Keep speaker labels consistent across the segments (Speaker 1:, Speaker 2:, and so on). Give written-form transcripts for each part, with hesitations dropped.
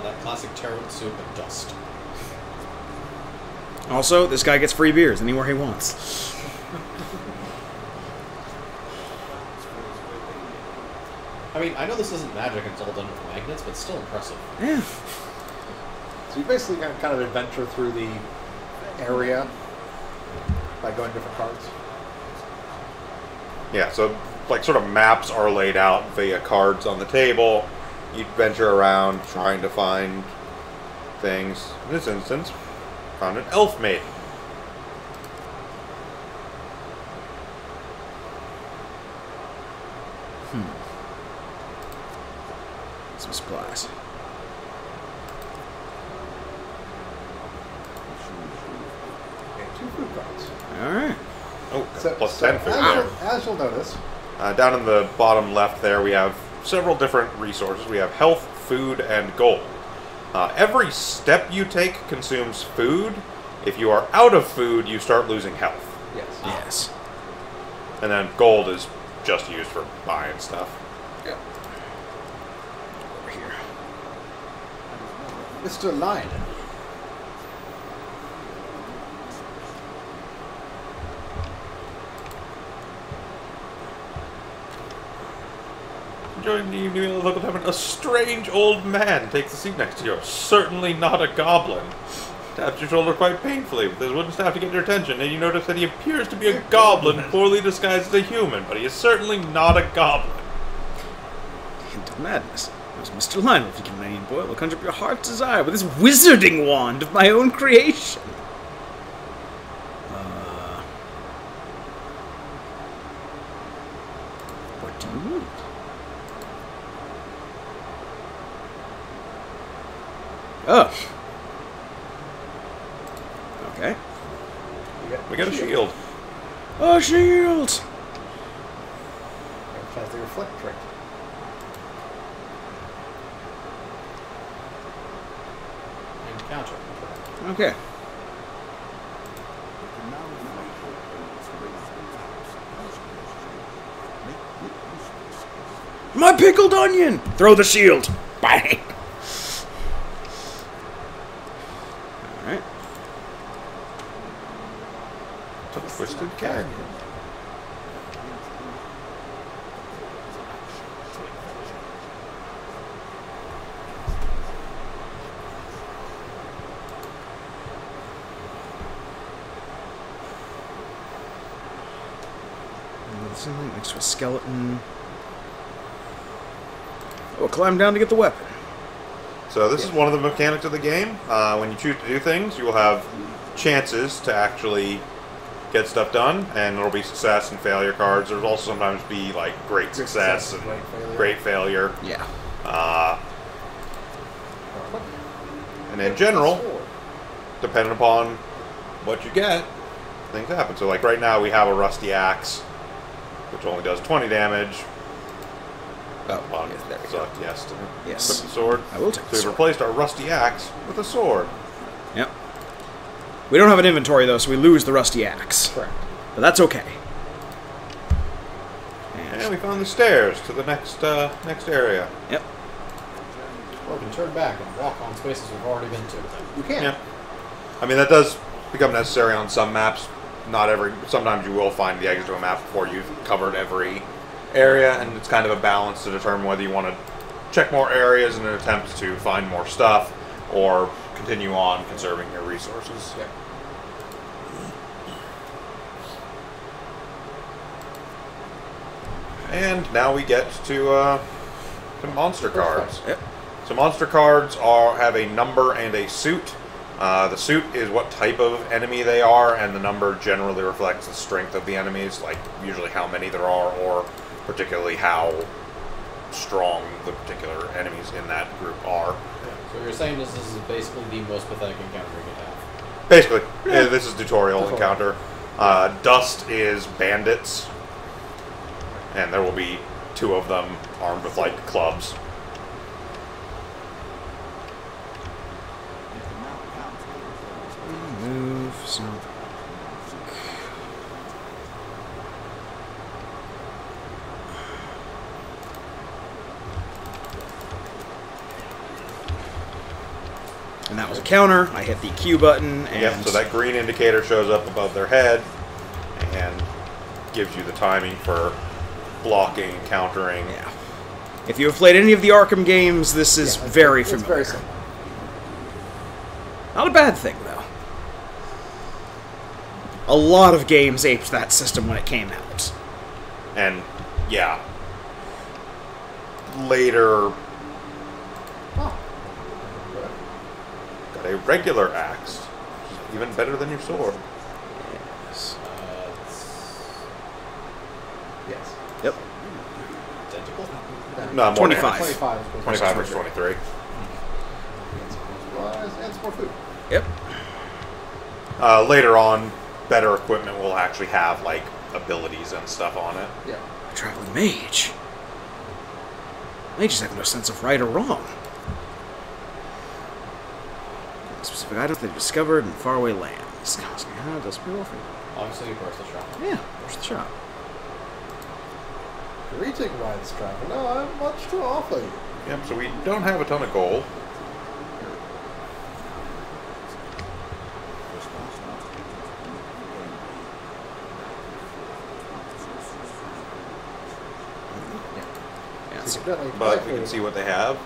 Speaker 1: that classic Terran soup and dust.
Speaker 2: Also, this guy gets free beers anywhere he wants.
Speaker 1: I mean, I know this isn't magic and it's all done with magnets, but still impressive.
Speaker 2: Yeah.
Speaker 3: So you basically kind of adventure through the area by going different cards.
Speaker 4: Yeah, so like sort of maps are laid out via cards on the table. You venture around trying to find things. In this instance, found an elf maiden.
Speaker 2: Some supplies.
Speaker 3: Okay, 2 food cards.
Speaker 2: Alright.
Speaker 4: Oh,
Speaker 3: So,
Speaker 4: plus
Speaker 3: so
Speaker 4: 10 food
Speaker 3: as,
Speaker 4: there.
Speaker 3: as you'll notice,
Speaker 4: Down in the bottom left there, we have several different resources. We have health, food, and gold. Every step you take consumes food. If you are out of food, you start losing health.
Speaker 3: yes.
Speaker 2: Yes.
Speaker 4: And then gold is just used for buying stuff.
Speaker 2: Yep. Over here.
Speaker 3: Mr. Lion.
Speaker 4: During the evening, look at having a strange old man takes the seat next to you. Certainly not a goblin. Taps your shoulder quite painfully, with his wooden staff to get your attention, and you notice that he appears to be a goblin, poorly disguised as a human, but he is certainly not a goblin.
Speaker 2: Hint of madness. It was Mr. Lionel, if you can Canadian boy, will conjure up your heart's desire with this wizarding wand of my own creation. What do you need? Oh. Okay.
Speaker 4: We got a shield.
Speaker 2: A shield!
Speaker 3: Which has the reflect trait.
Speaker 1: And counter.
Speaker 2: Okay. My pickled onion! Throw the shield! Bang! Alright.
Speaker 4: Twisted Canyon.
Speaker 2: Something next to a skeleton. Oh, climb down to get the weapon.
Speaker 4: So this is one of the mechanics of the game. When you choose to do things, you will have chances to actually get stuff done, and there will be success and failure cards. There'll also sometimes be like great success and great failure.
Speaker 2: Yeah.
Speaker 4: And in general, depending upon what you get, things happen. So like right now we have a rusty axe, which only does 20 damage.
Speaker 2: Oh,
Speaker 4: Well,
Speaker 2: yes, there we
Speaker 4: so
Speaker 2: go.
Speaker 4: yes, to
Speaker 2: Yes.
Speaker 4: equip the sword.
Speaker 2: I will take the
Speaker 4: So we've
Speaker 2: sword.
Speaker 4: replaced our rusty axe with a sword.
Speaker 2: Yep. We don't have an inventory, though, so we lose the rusty axe.
Speaker 3: Correct.
Speaker 2: But that's okay.
Speaker 4: And we found the stairs to the next area.
Speaker 2: Yep.
Speaker 1: Or we can turn back and walk on spaces we've already been to.
Speaker 3: You can.
Speaker 4: Yeah. I mean, that does become necessary on some maps. Not every. Sometimes you will find the exit to a map before you've covered every area, and it's kind of a balance to determine whether you want to check more areas in an attempt to find more stuff, or continue on conserving your resources.
Speaker 3: Yeah.
Speaker 4: And now we get to monster cards.
Speaker 2: Yep.
Speaker 4: So monster cards have a number and a suit. The suit is what type of enemy they are, and the number generally reflects the strength of the enemies, like usually how many there are, or particularly how strong the particular enemies in that group are.
Speaker 1: So you're saying this is basically the most pathetic encounter we could have.
Speaker 4: Basically, this is tutorial encounter. Dust is bandits, and there will be 2 of them armed with like clubs.
Speaker 2: Move, so... And that was a counter. I hit the Q button, and
Speaker 4: Yep, so that green indicator shows up above their head and gives you the timing for blocking, countering.
Speaker 2: yeah. If you have played any of the Arkham games, this is
Speaker 3: Yeah,
Speaker 2: very
Speaker 3: it's
Speaker 2: familiar.
Speaker 3: very simple.
Speaker 2: Not a bad thing, though. A lot of games aped that system when it came out.
Speaker 4: And, yeah. Later,
Speaker 3: Oh.
Speaker 4: got a regular axe. Which is even better than your sword.
Speaker 2: Yes.
Speaker 3: Yes.
Speaker 2: Yep.
Speaker 1: Identical?
Speaker 4: No, more
Speaker 2: 25.
Speaker 3: 25.
Speaker 4: 25 versus 23.
Speaker 3: And it's more food.
Speaker 2: Yep.
Speaker 4: Later on, better equipment will actually have, like, abilities and stuff on it.
Speaker 3: Yeah.
Speaker 2: A traveling mage. Mages have no sense of right or wrong. Specific items they've discovered in faraway lands. How does it roll for you?
Speaker 1: Obviously, you burst the shop.
Speaker 2: Yeah, where's the shop?
Speaker 3: Greeting, Ryan's traveler. No, I'm much to offer you.
Speaker 4: Yep, so we don't have a ton of gold.
Speaker 2: Yeah,
Speaker 3: So
Speaker 2: so,
Speaker 3: you can definitely
Speaker 4: But
Speaker 3: buy
Speaker 4: we can
Speaker 3: food.
Speaker 4: see what they have.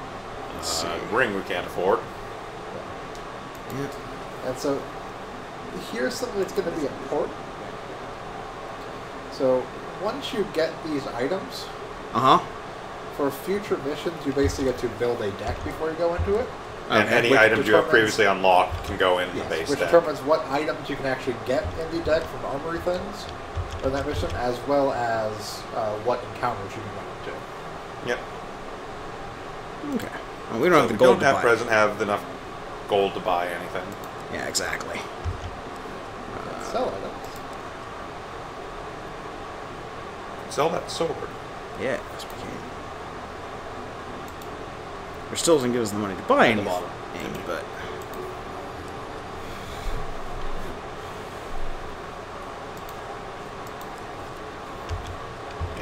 Speaker 2: see.
Speaker 4: Ring we can't afford.
Speaker 2: yeah.
Speaker 3: And so here's something that's going to be important. So once you get these items,
Speaker 2: Uh-huh.
Speaker 3: for future missions, you basically get to build a deck before you go into it.
Speaker 4: And
Speaker 2: Okay.
Speaker 4: any
Speaker 3: Which
Speaker 4: items you have
Speaker 3: determines-
Speaker 4: previously unlocked can go in the base
Speaker 3: which
Speaker 4: deck.
Speaker 3: determines what items you can actually get in the deck from armory things for that mission, as well as what encounters you can run into.
Speaker 4: Yep.
Speaker 2: Okay. Well, we don't have the
Speaker 4: We
Speaker 2: gold
Speaker 4: don't
Speaker 2: to
Speaker 4: at
Speaker 2: buy.
Speaker 4: present have enough gold to buy anything.
Speaker 2: Yeah, exactly.
Speaker 3: Sell items.
Speaker 4: Sell that sword.
Speaker 2: Yeah, yes, we can. Which still doesn't give us the money to buy
Speaker 1: At the
Speaker 2: anything,
Speaker 1: bottom.
Speaker 2: but...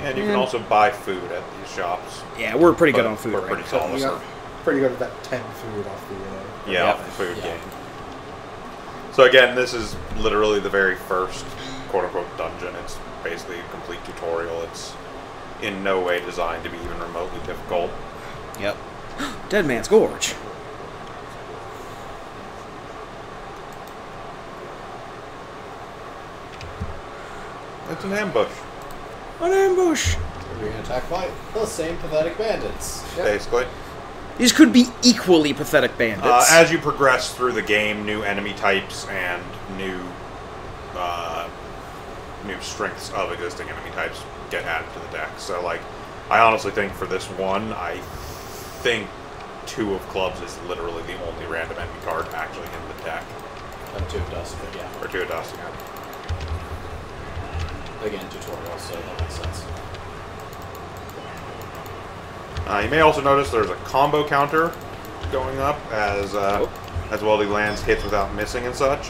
Speaker 4: And you
Speaker 2: Yeah.
Speaker 4: can also buy food at these shops.
Speaker 2: Yeah, we're pretty good
Speaker 4: But
Speaker 2: on food
Speaker 4: we're
Speaker 2: right
Speaker 4: pretty
Speaker 2: now.
Speaker 4: solid.
Speaker 3: You got pretty good at that 10 food off the.
Speaker 4: Yeah,
Speaker 1: Yep.
Speaker 4: off the food
Speaker 1: Yeah.
Speaker 4: game. So again, this is literally the very first quote-unquote dungeon. It's basically a complete tutorial. It's in no way designed to be even remotely difficult.
Speaker 2: Yep. Dead Man's Gorge.
Speaker 4: It's an ambush,
Speaker 2: An ambush!
Speaker 1: We're being attacked by the same pathetic bandits.
Speaker 3: Yep.
Speaker 4: basically.
Speaker 2: These could be equally pathetic bandits.
Speaker 4: As you progress through the game, new enemy types and new strengths of existing enemy types get added to the deck. So, like, I honestly think for this one, I think 2 of clubs is literally the only random enemy card actually in the deck.
Speaker 1: Two of dust, but yeah.
Speaker 4: Or 2 of dust.
Speaker 1: Again, tutorial, so that makes sense.
Speaker 4: You may also notice there's a combo counter going up as Weldy lands hits without missing and such.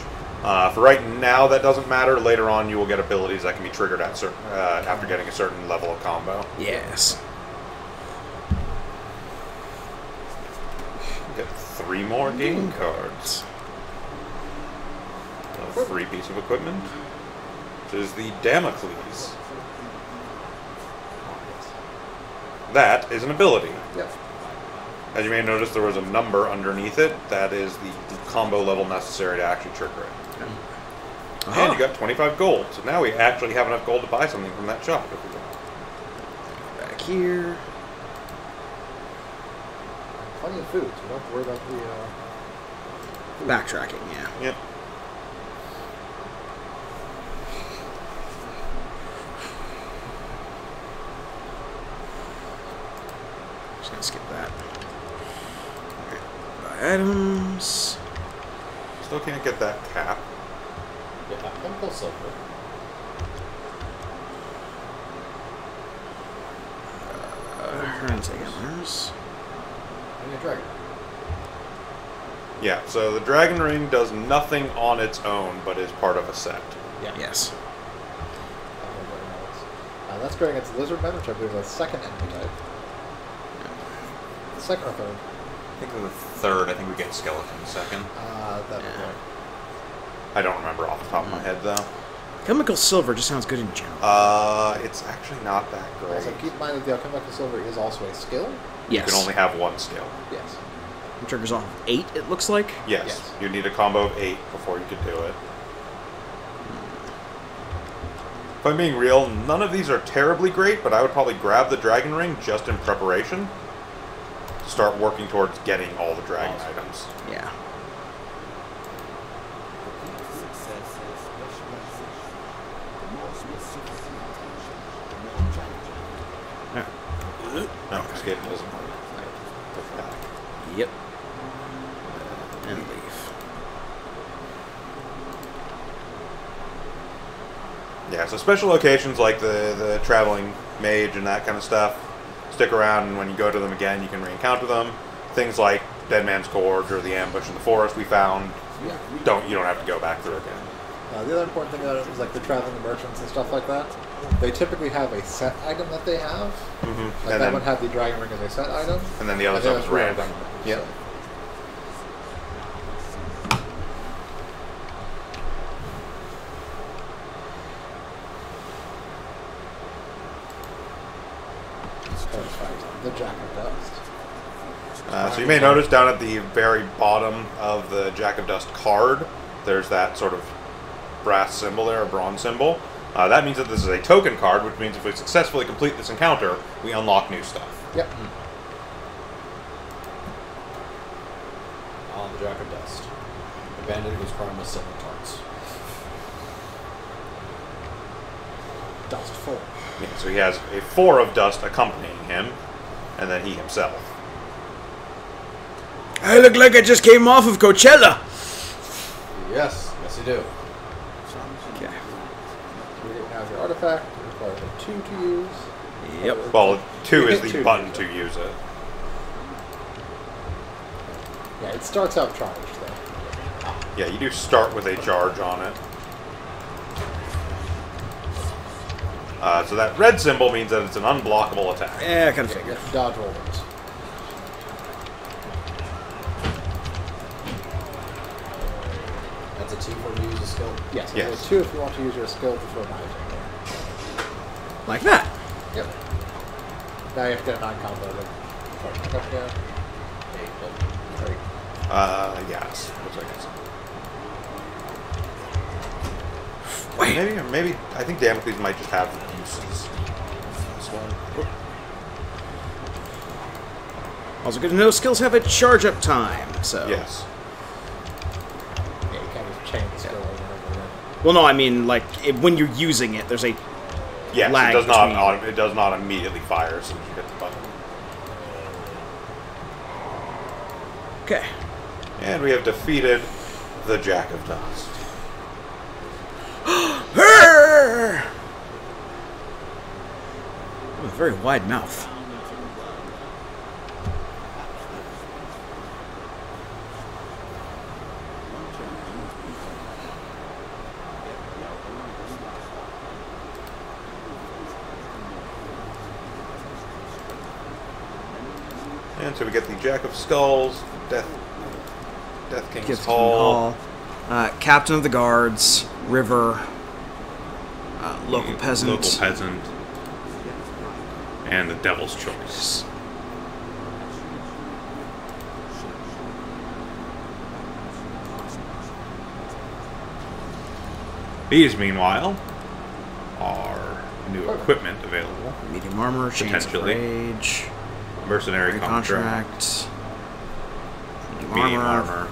Speaker 4: For right now, that doesn't matter. Later on, you will get abilities that can be triggered at certain after getting a certain level of combo.
Speaker 2: Yes.
Speaker 4: Get 3 more game cards. A free piece of equipment, which is the Damocles. That is an ability.
Speaker 3: Yep.
Speaker 4: As you may notice, there was a number underneath it. That is the combo level necessary to actually trigger it.
Speaker 2: Uh-huh.
Speaker 4: And you got 25 gold. So now we actually have enough gold to buy something from that shop if we want.
Speaker 2: Back here.
Speaker 3: Plenty of food, so you don't have to worry about the.
Speaker 2: Backtracking, yeah.
Speaker 4: Yep.
Speaker 2: Just gonna skip that. Okay. Buy items.
Speaker 4: Still can't get that cap.
Speaker 1: Yeah, chemical silver.
Speaker 2: Currency antlers.
Speaker 1: And a dragon.
Speaker 4: Yeah, so the Dragon Ring does nothing on its own, but is part of a set.
Speaker 1: Yeah.
Speaker 2: Yes.
Speaker 3: That's going against Lizardmen, which I believe is the second enemy type. Second or third.
Speaker 4: think of the third. I think we get skeleton second.
Speaker 3: That'd be
Speaker 2: Yeah.
Speaker 3: great.
Speaker 4: I don't remember off the top of my head though.
Speaker 2: Chemical silver just sounds good in general.
Speaker 4: It's actually not that great.
Speaker 3: Also, keep in mind that the alchemical silver is also a skill.
Speaker 2: Yes.
Speaker 4: You can only have one skill.
Speaker 3: Yes.
Speaker 2: It triggers off 8, it looks like.
Speaker 4: Yes.
Speaker 3: Yes.
Speaker 4: You need a combo of 8 before you could do it. If I'm being real, none of these are terribly great, but I would probably grab the dragon ring just in preparation to start working towards getting all the dragon items.
Speaker 2: Yeah.
Speaker 4: No, escape doesn't work. Look back.
Speaker 2: Yep. And leave.
Speaker 4: Yeah, so special locations like the traveling mage and that kind of stuff stick around, and when you go to them again, you can re-encounter them. Things like Dead Man's Gorge or the ambush in the forest we found,
Speaker 3: Yeah.
Speaker 4: you don't have to go back through again.
Speaker 3: The other important thing about it is like the traveling merchants and stuff like that. They typically have a set item that they have.
Speaker 4: Mm-hmm.
Speaker 3: Like
Speaker 4: And
Speaker 3: that
Speaker 4: then
Speaker 3: would have the dragon ring as a set item.
Speaker 4: and then the other
Speaker 3: And then
Speaker 4: stuff is
Speaker 3: it's real
Speaker 4: random.
Speaker 3: random.
Speaker 4: Yep.
Speaker 3: So- The Jack of Dust.
Speaker 4: So you may notice down at the very bottom of the Jack of Dust card, there's that sort of brass symbol there, a bronze symbol. That means that this is a token card, which means if we successfully complete this encounter, we unlock new stuff.
Speaker 3: Yep.
Speaker 1: On the Jack of Dust. Abandoned whose crime was selling tarts.
Speaker 3: Dust full.
Speaker 4: Yeah, so he has a 4 of dust accompanying him, and then he himself.
Speaker 2: I look like I just came off of Coachella.
Speaker 1: Yes, yes you do.
Speaker 2: Okay.
Speaker 3: So you have your artifact. It requires a 2 to use.
Speaker 2: Yep.
Speaker 4: Well, 2
Speaker 3: You
Speaker 4: is
Speaker 3: hit
Speaker 4: the
Speaker 3: 2
Speaker 4: button
Speaker 3: use
Speaker 4: to
Speaker 3: it.
Speaker 4: use it.
Speaker 3: Yeah, it starts out charged though.
Speaker 4: Yeah, you do start with a charge on it. So that red symbol means that it's an unblockable attack.
Speaker 2: Yeah, I kind of
Speaker 3: You
Speaker 2: figured.
Speaker 3: have to dodge roll those.
Speaker 1: That's a 2 for you to use a skill.
Speaker 3: Yes.
Speaker 4: Yes.
Speaker 3: There's 2 if you want to use your skill to throw knives in there.
Speaker 2: Like that.
Speaker 3: Yep. Now you have to get a 9 combo to start back up again. Great.
Speaker 4: Yes. Looks like it's...
Speaker 2: Wait.
Speaker 4: Maybe, I think Damocles might just have uses. This one.
Speaker 2: Also good to know skills have a charge up time, so.
Speaker 4: Yes.
Speaker 3: Yeah, you can't just chain the skill over and over again.
Speaker 2: Well, no, I mean, like, when you're using it, there's a...
Speaker 4: Yes,
Speaker 2: Lag
Speaker 4: it does not.
Speaker 2: between-
Speaker 4: It does not immediately fire as soon as you hit the button.
Speaker 2: Okay.
Speaker 4: And we have defeated the Jack of Dust.
Speaker 2: Her! Oh, a very wide mouth.
Speaker 4: And so we get the Jack of Skulls, Death King's
Speaker 2: Gift
Speaker 4: Hall,
Speaker 2: Captain of the Guards, River, local peasant.
Speaker 4: Local Peasant, and the Devil's Choice. These, meanwhile, are new equipment available.
Speaker 2: Medium armor, chance of
Speaker 4: Potentially.
Speaker 2: rage,
Speaker 4: Mercenary contract,
Speaker 2: contract, medium
Speaker 4: medium
Speaker 2: armor,
Speaker 4: armor,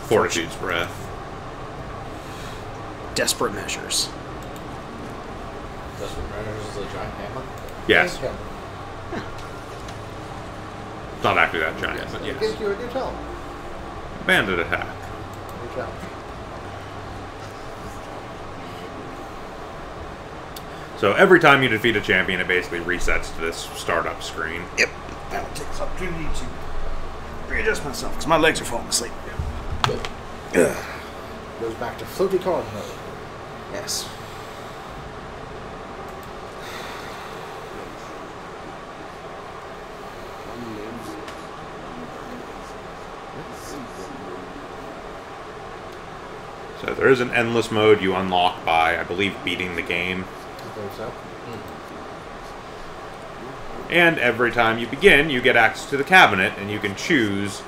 Speaker 4: Fortitude's Breath.
Speaker 2: desperate measures.
Speaker 1: Desperate Measures is a giant hammer.
Speaker 4: Yes,
Speaker 3: Okay.
Speaker 4: not actually that giant, but
Speaker 3: It
Speaker 4: yes.
Speaker 3: gives you a new challenge.
Speaker 4: Bandit attack.
Speaker 3: New challenge.
Speaker 4: So every time you defeat a champion, it basically resets to this startup screen.
Speaker 2: Yep. I'll take this opportunity to readjust myself because my legs are falling asleep.
Speaker 3: Goes back to floaty card mode.
Speaker 2: Yes.
Speaker 4: So there is an endless mode you unlock by, I believe, beating the game.
Speaker 3: I believe so.
Speaker 4: And every time you begin, you get access to the cabinet, and you can choose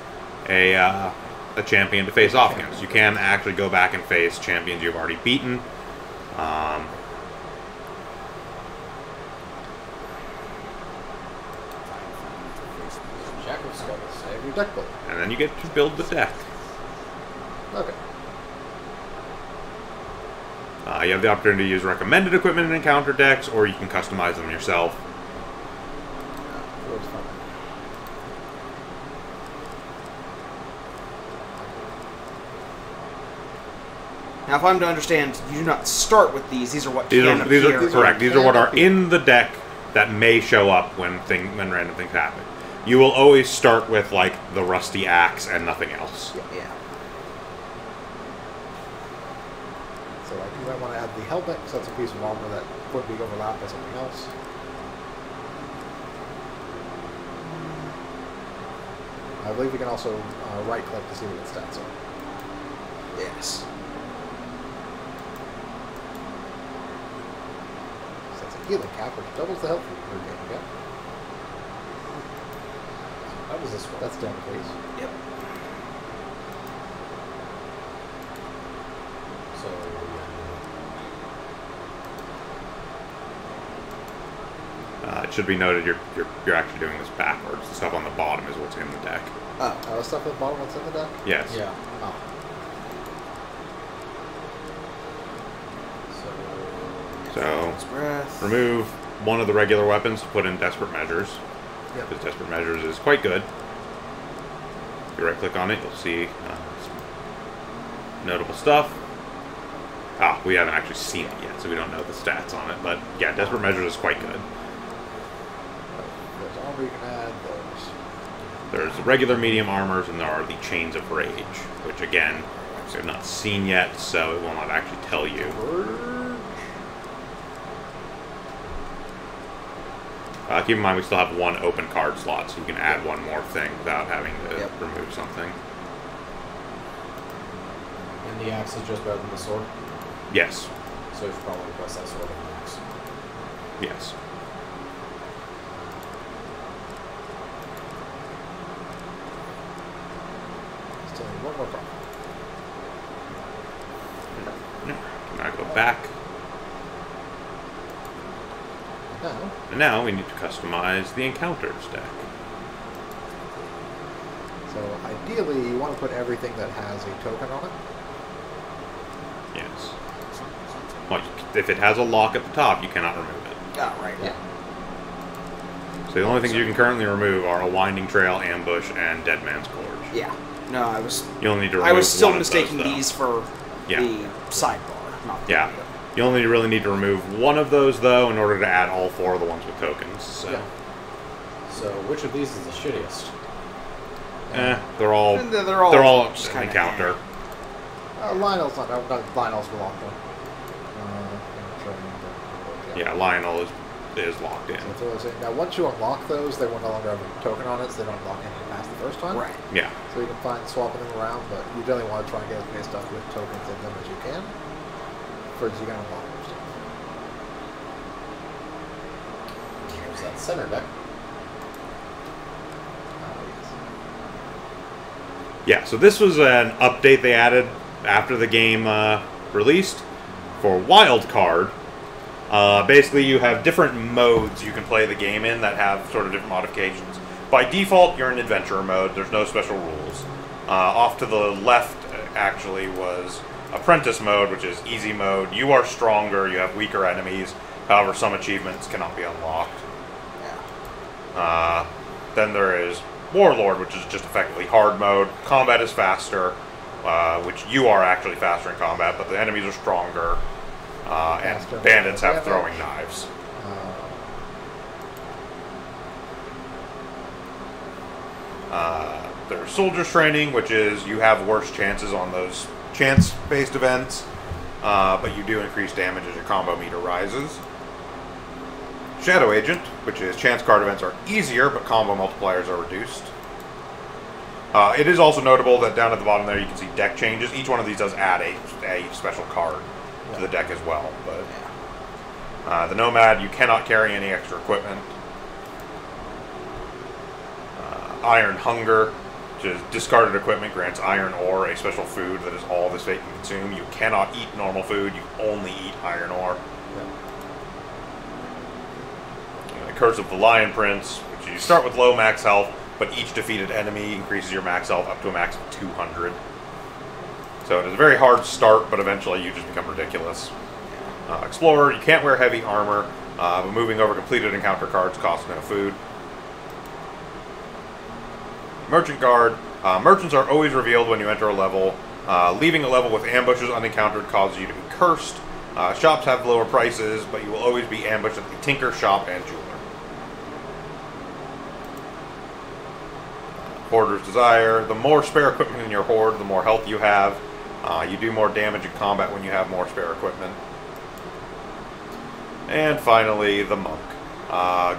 Speaker 4: a champion to face off against. You can actually go back and face champions you've already beaten.
Speaker 3: Jack of Skulls. Save your deck builder.
Speaker 4: And then you get to build the deck.
Speaker 3: Okay.
Speaker 4: You have the opportunity to use recommended equipment and encounter decks, or you can customize them yourself.
Speaker 3: Feels fun.
Speaker 2: Now, if I'm to understand, you do not start with these. These are what
Speaker 4: These
Speaker 2: can
Speaker 4: are
Speaker 2: appear.
Speaker 4: correct. These are what are in the deck that may show up when random things happen. You will always start with like the rusty axe and nothing else.
Speaker 2: Yeah.
Speaker 3: So like you might want to add the helmet, because that's a piece of armor that would be overlapped by something else. I believe you can also right-click to see what its stats are.
Speaker 2: Yes.
Speaker 3: So that's a healing cap, which doubles the health per game again.
Speaker 1: How does this work?
Speaker 3: That's down the base.
Speaker 2: Yep.
Speaker 1: So,
Speaker 4: It should be noted you're actually doing this backwards. The stuff on the bottom is what's in the deck.
Speaker 3: The stuff at the bottom that's in the deck?
Speaker 4: Yes.
Speaker 1: yeah.
Speaker 3: Oh.
Speaker 4: So
Speaker 2: Breath.
Speaker 4: remove one of the regular weapons to put in Desperate Measures.
Speaker 3: Yep.
Speaker 4: Because Desperate Measures is quite good. If you right click on it, you'll see some notable stuff. We haven't actually seen it yet, so we don't know the stats on it. But yeah, Desperate Measures is quite good.
Speaker 3: There's armor you can add.
Speaker 4: There's the regular medium armors, and there are the Chains of Rage, which again, we have not seen yet, so it will not actually tell you. Keep in mind we still have one open card slot, so you can add one more thing without having to remove something.
Speaker 1: And the axe is just better than the sword?
Speaker 4: Yes.
Speaker 1: So you should probably request that sword and the axe.
Speaker 4: Yes.
Speaker 3: Still need one more card.
Speaker 4: Now go back.
Speaker 3: Now,
Speaker 4: And now we need to customize the Encounters deck.
Speaker 3: so ideally you want to put everything that has a token on it.
Speaker 4: Yes. Well, if it has a lock at the top, you cannot remove it.
Speaker 2: Oh, right.
Speaker 3: Yeah.
Speaker 4: So the only things you can currently remove are a Winding Trail, Ambush, and Dead Man's Gorge.
Speaker 2: Yeah. No, I was.
Speaker 4: You only need to remove
Speaker 2: I was still
Speaker 4: one of
Speaker 2: mistaking
Speaker 4: those, though.
Speaker 2: these for
Speaker 4: Yeah.
Speaker 2: the sidebar. Not the
Speaker 4: Yeah. You only really need to remove one of those, though, in order to add all four of the ones with tokens. So,
Speaker 1: Yeah. So which of these is the shittiest?
Speaker 4: they're all
Speaker 2: They're all
Speaker 4: just
Speaker 2: just
Speaker 4: an
Speaker 2: kinda
Speaker 4: encounter.
Speaker 3: Lionel's not. Lionel's were locked in.
Speaker 4: Yeah, Lionel is locked in.
Speaker 3: So that's what I was saying. Now, once you unlock those, they will no longer have a token on it, so they don't unlock anything past the first time.
Speaker 2: Right.
Speaker 4: Yeah.
Speaker 3: So you can find swapping them around, but you definitely want to try and get as many stuff with tokens in them as you can. First, you can unlock them.
Speaker 1: There's that center deck.
Speaker 4: Yeah, so this was an update they added after the game released for Wild Card. Basically, you have different modes you can play the game in that have sort of different modifications. By default, you're in Adventurer mode. There's no special rules. Off to the left, actually, was Apprentice mode, which is easy mode. You are stronger. You have weaker enemies. However, some achievements cannot be unlocked.
Speaker 2: Yeah.
Speaker 4: Then there is Warlord, which is just effectively hard mode. Combat is faster, which you are actually faster in combat, but the enemies are stronger.
Speaker 3: Faster,
Speaker 4: And bandits
Speaker 3: more
Speaker 4: have
Speaker 3: damage.
Speaker 4: throwing knives. There's Soldier's Training, which is you have worse chances on those chance-based events, but you do increase damage as your combo meter rises. Shadow Agent, which is chance card events are easier, but combo multipliers are reduced. It is also notable that down at the bottom there you can see deck changes. Each one of these does add a special card to the deck as well. But the Nomad, you cannot carry any extra equipment. Iron Hunger, which is discarded equipment, grants iron ore, a special food that is all this fate can consume. You cannot eat normal food, you only eat iron ore. Curse of the Lion Prince, which you start with low max health, but each defeated enemy increases your max health up to a max of 200. So it is a very hard start, but eventually you just become ridiculous. Explorer, you can't wear heavy armor, but moving over completed encounter cards costs no food. Merchant Guard, merchants are always revealed when you enter a level. Leaving a level with ambushes unencountered causes you to be cursed. Shops have lower prices, but you will always be ambushed at the Tinker, Shop, and Jeweler. Hoarder's Desire. The more spare equipment in your hoard, the more health you have. You do more damage in combat when you have more spare equipment. And finally, the Monk.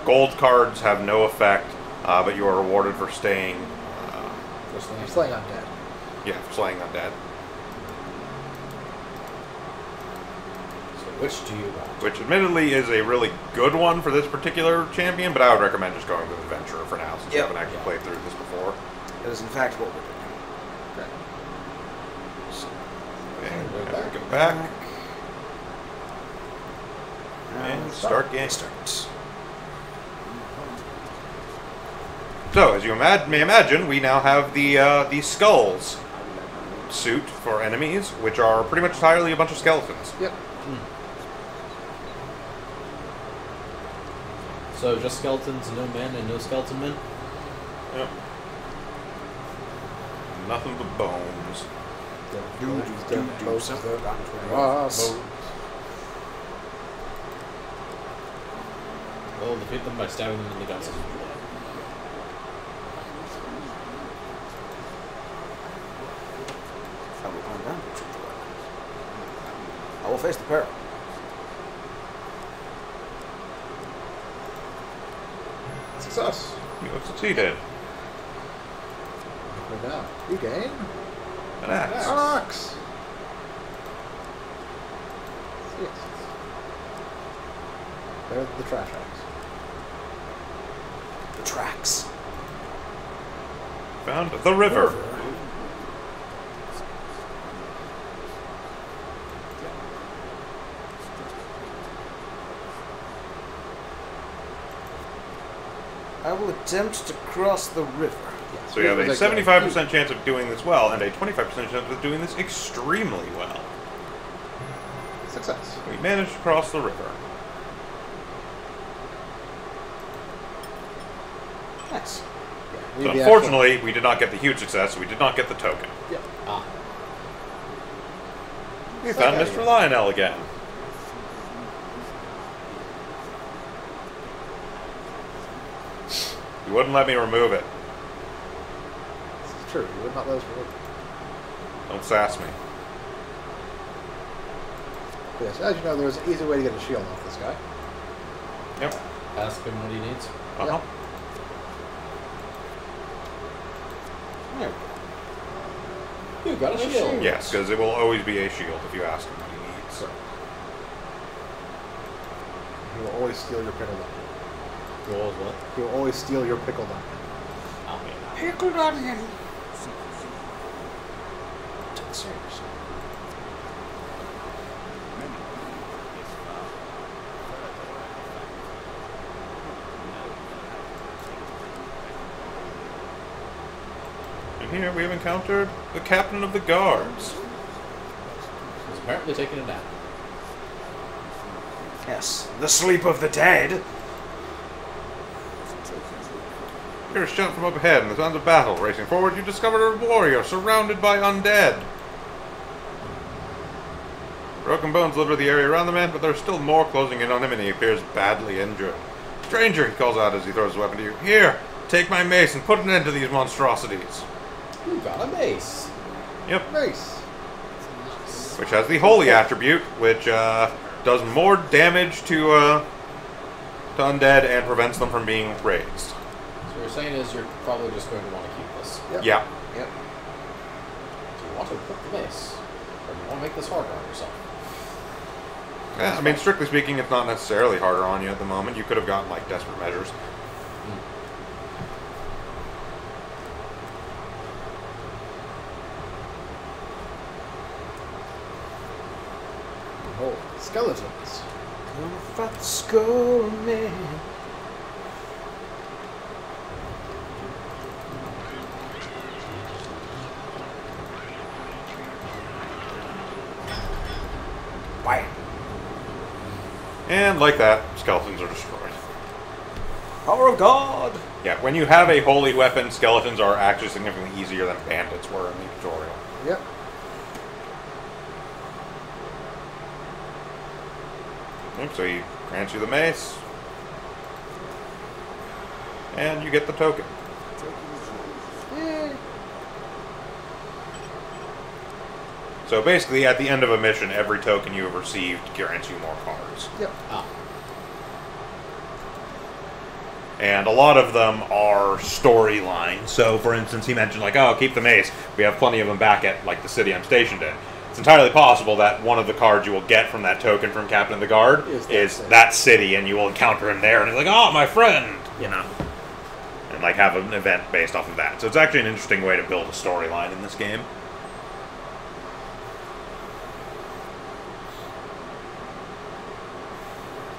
Speaker 4: Gold cards have no effect, but you are rewarded for staying...
Speaker 3: For slaying undead.
Speaker 4: Yeah, for slaying undead.
Speaker 1: So which do you want?
Speaker 4: Which admittedly is a really good one for this particular champion, but I would recommend just going with Adventurer for now, since you haven't actually played through this before.
Speaker 2: That is in fact what we're doing.
Speaker 4: Okay, and go back. And start game. So, as you may imagine, we now have the skulls suit for enemies, which are pretty much entirely a bunch of skeletons.
Speaker 3: Yep.
Speaker 1: So just skeletons, no men, and no skeleton men?
Speaker 4: Yep. Nothing but bones.
Speaker 1: Well, defeat them by stabbing them in the guts.
Speaker 2: I will face the peril.
Speaker 3: Success.
Speaker 4: You have succeeded.
Speaker 3: Go down. You gain
Speaker 4: An axe.
Speaker 3: Ox. Yes. There's the trash axe.
Speaker 2: The tracks.
Speaker 4: Found the river.
Speaker 2: I will attempt to cross the river.
Speaker 3: Yes.
Speaker 4: So you have a 75% chance of doing this well, and a 25% chance of doing this extremely well.
Speaker 3: Success.
Speaker 4: We managed to cross the river.
Speaker 2: Nice.
Speaker 3: Yeah,
Speaker 4: So unfortunately, we did not get the huge success, so we did not get the token.
Speaker 3: Yeah.
Speaker 1: Ah.
Speaker 4: We found Mr. Lionel again. You wouldn't let me remove it.
Speaker 3: It's true. You would not let us remove it.
Speaker 4: Don't sass me.
Speaker 3: But yes, as you know, there's an easy way to get a shield off this guy.
Speaker 4: Yep.
Speaker 1: Ask him what he needs.
Speaker 4: Uh-huh.
Speaker 2: There we go.
Speaker 1: You got a shield.
Speaker 4: Yes, because it will always be a shield if you ask him what he needs.
Speaker 3: He will always steal your pickle onion.
Speaker 1: Rolls what?
Speaker 3: He will always steal your pickled onion.
Speaker 1: Oh, yeah.
Speaker 2: Pickled onion.
Speaker 4: And here we have encountered the captain of the guards.
Speaker 1: He's apparently taking a nap.
Speaker 2: Yes, the sleep of the dead.
Speaker 4: Hear a shout from up ahead and the sounds of battle. Racing forward, you discover a warrior surrounded by undead. Broken bones litter the area around the man, but there are still more closing in on him, and he appears badly injured. Stranger, he calls out as he throws his weapon to you. Here, take my mace and put an end to these monstrosities.
Speaker 1: You got a mace.
Speaker 4: Yep.
Speaker 3: Nice.
Speaker 4: Which has the holy attribute, which does more damage to undead and prevents them from being raised.
Speaker 1: So what you're saying is you're probably just going to want to keep this.
Speaker 3: Yep.
Speaker 4: Yeah.
Speaker 1: want to equip the mace? Or do you want to make this harder on yourself?
Speaker 4: Yeah, I mean, strictly speaking, it's not necessarily harder on you at the moment. You could have gotten, like, desperate measures.
Speaker 3: Oh, skeletons.
Speaker 2: Gonna fight the skull man. Bam.
Speaker 4: And like that, skeletons are destroyed.
Speaker 2: Power of God.
Speaker 4: Yeah, when you have a holy weapon, skeletons are actually significantly easier than bandits were in the tutorial.
Speaker 3: Yep.
Speaker 4: Okay, so he grants you the mace. And you get the token.
Speaker 3: Yay.
Speaker 4: So basically, at the end of a mission, every token you have received grants you more cards.
Speaker 3: Yep.
Speaker 1: Ah.
Speaker 4: And a lot of them are storyline. So, for instance, he mentioned, like, oh, keep the mace. We have plenty of them back at, like, the city I'm stationed in. It's entirely possible that one of the cards you will get from that token from Captain of the Guard is that city, and you will encounter him there, and he's like, oh, my friend, you know. And, like, have an event based off of that. So it's actually an interesting way to build a storyline in this game.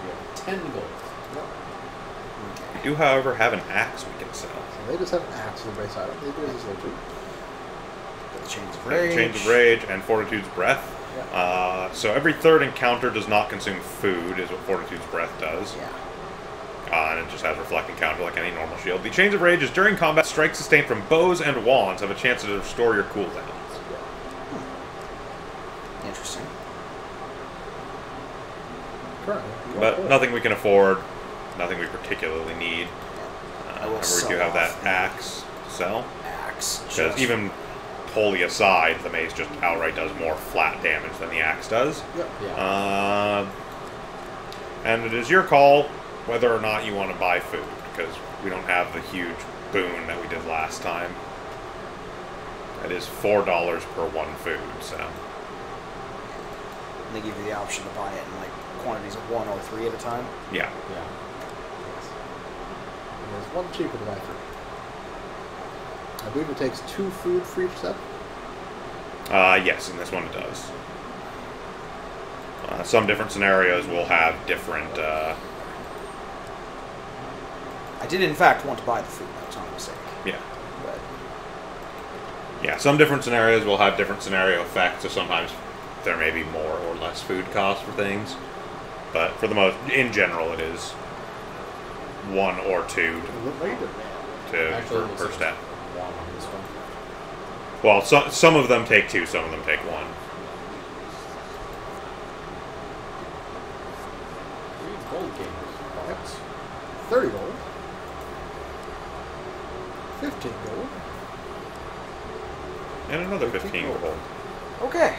Speaker 1: You have 10 gold.
Speaker 3: Yep.
Speaker 4: We do, however, have an axe we can sell.
Speaker 3: So they just have an axe in their base item. They do as they do.
Speaker 2: The Chains of Rage.
Speaker 4: Chains of Rage and Fortitude's Breath.
Speaker 3: Yeah.
Speaker 4: So every third encounter does not consume food, is what Fortitude's Breath does.
Speaker 2: Yeah.
Speaker 4: And it just has reflecting counter like any normal shield. The Chains of Rage is during combat, strikes sustained from bows and wands have a chance to restore your cooldowns.
Speaker 2: Interesting.
Speaker 3: Currently. you
Speaker 4: But
Speaker 3: don't
Speaker 4: nothing we can afford, nothing we particularly need.
Speaker 2: I will
Speaker 4: Remember, we
Speaker 2: sell
Speaker 4: do have that
Speaker 2: off
Speaker 4: axe to sell.
Speaker 2: Axe.
Speaker 4: Because
Speaker 2: just-
Speaker 4: even wholly aside, the mace just outright does more flat damage than the axe does.
Speaker 3: Yep.
Speaker 1: Yeah.
Speaker 4: And it is your call whether or not you want to buy food, because we don't have the huge boon that we did last time. That is $4 per one food, so...
Speaker 2: They give you the option to buy it in like quantities of 1 or 3 at a time.
Speaker 4: Yeah.
Speaker 1: Yeah.
Speaker 3: And there's one cheaper to buy 3. I believe it takes 2 food for each step.
Speaker 4: Yes, in this one it does. Some different scenarios will have different...
Speaker 2: I did in fact want to buy the food. That was not a mistake.
Speaker 4: yeah.
Speaker 2: But
Speaker 4: Yeah, some different scenarios will have different scenario effects, so sometimes there may be more or less food cost for things. But for the most... In general, it is 1 or 2
Speaker 3: What made it?
Speaker 1: Actually, it looks
Speaker 4: per
Speaker 1: like
Speaker 4: step.
Speaker 1: 1 on this one.
Speaker 4: Well, some of them take 2, some of them take 1.
Speaker 1: 3 gold games. Cards.
Speaker 3: 30 gold. 15 gold.
Speaker 4: And another 15
Speaker 3: 15
Speaker 4: gold.
Speaker 2: okay.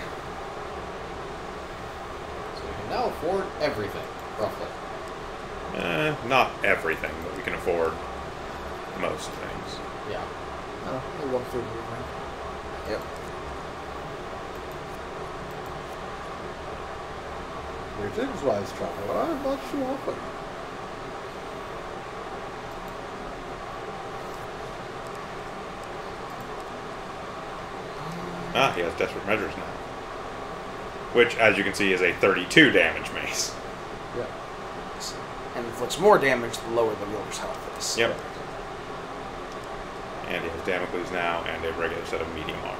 Speaker 1: So we can now afford everything, roughly.
Speaker 4: Not everything, but we can afford most things.
Speaker 1: Yeah.
Speaker 3: No, only 1 food movement.
Speaker 2: Yep.
Speaker 3: Greetings-wise traveler. I'm not too often.
Speaker 4: Ah, he has Desperate Measures now. Which, as you can see, is a 32 damage mace.
Speaker 3: Yeah.
Speaker 2: And inflicts more damage the lower the wielder's health is.
Speaker 4: Yep. And he has Damocles now and a regular set of medium armor.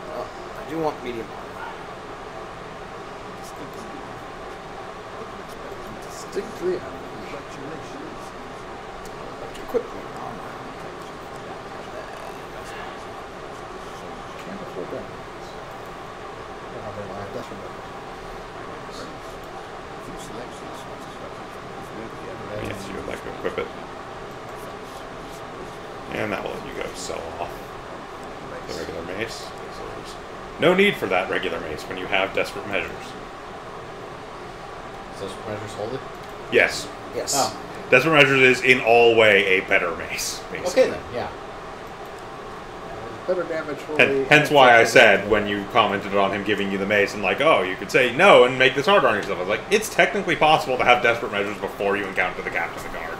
Speaker 2: Well, I do want medium armor.
Speaker 3: Distinctly out.
Speaker 2: Like to equip medium armor.
Speaker 3: Can't afford that. Don't have any line. That's right.
Speaker 4: Yes, you would like to equip it. And that will let you go sell off the regular mace. So there's no need for that regular mace when you have Desperate Measures.
Speaker 1: Is those measures holy?
Speaker 4: Yes.
Speaker 2: Yes.
Speaker 1: Oh.
Speaker 4: Desperate Measures is in all way a better mace, basically.
Speaker 1: Okay then, yeah.
Speaker 3: better damage for
Speaker 4: Hence why I said when you commented on him giving you the mace and like, oh, you could say no and make this harder on yourself. I was like, it's technically possible to have desperate measures before you encounter the captain of the guard.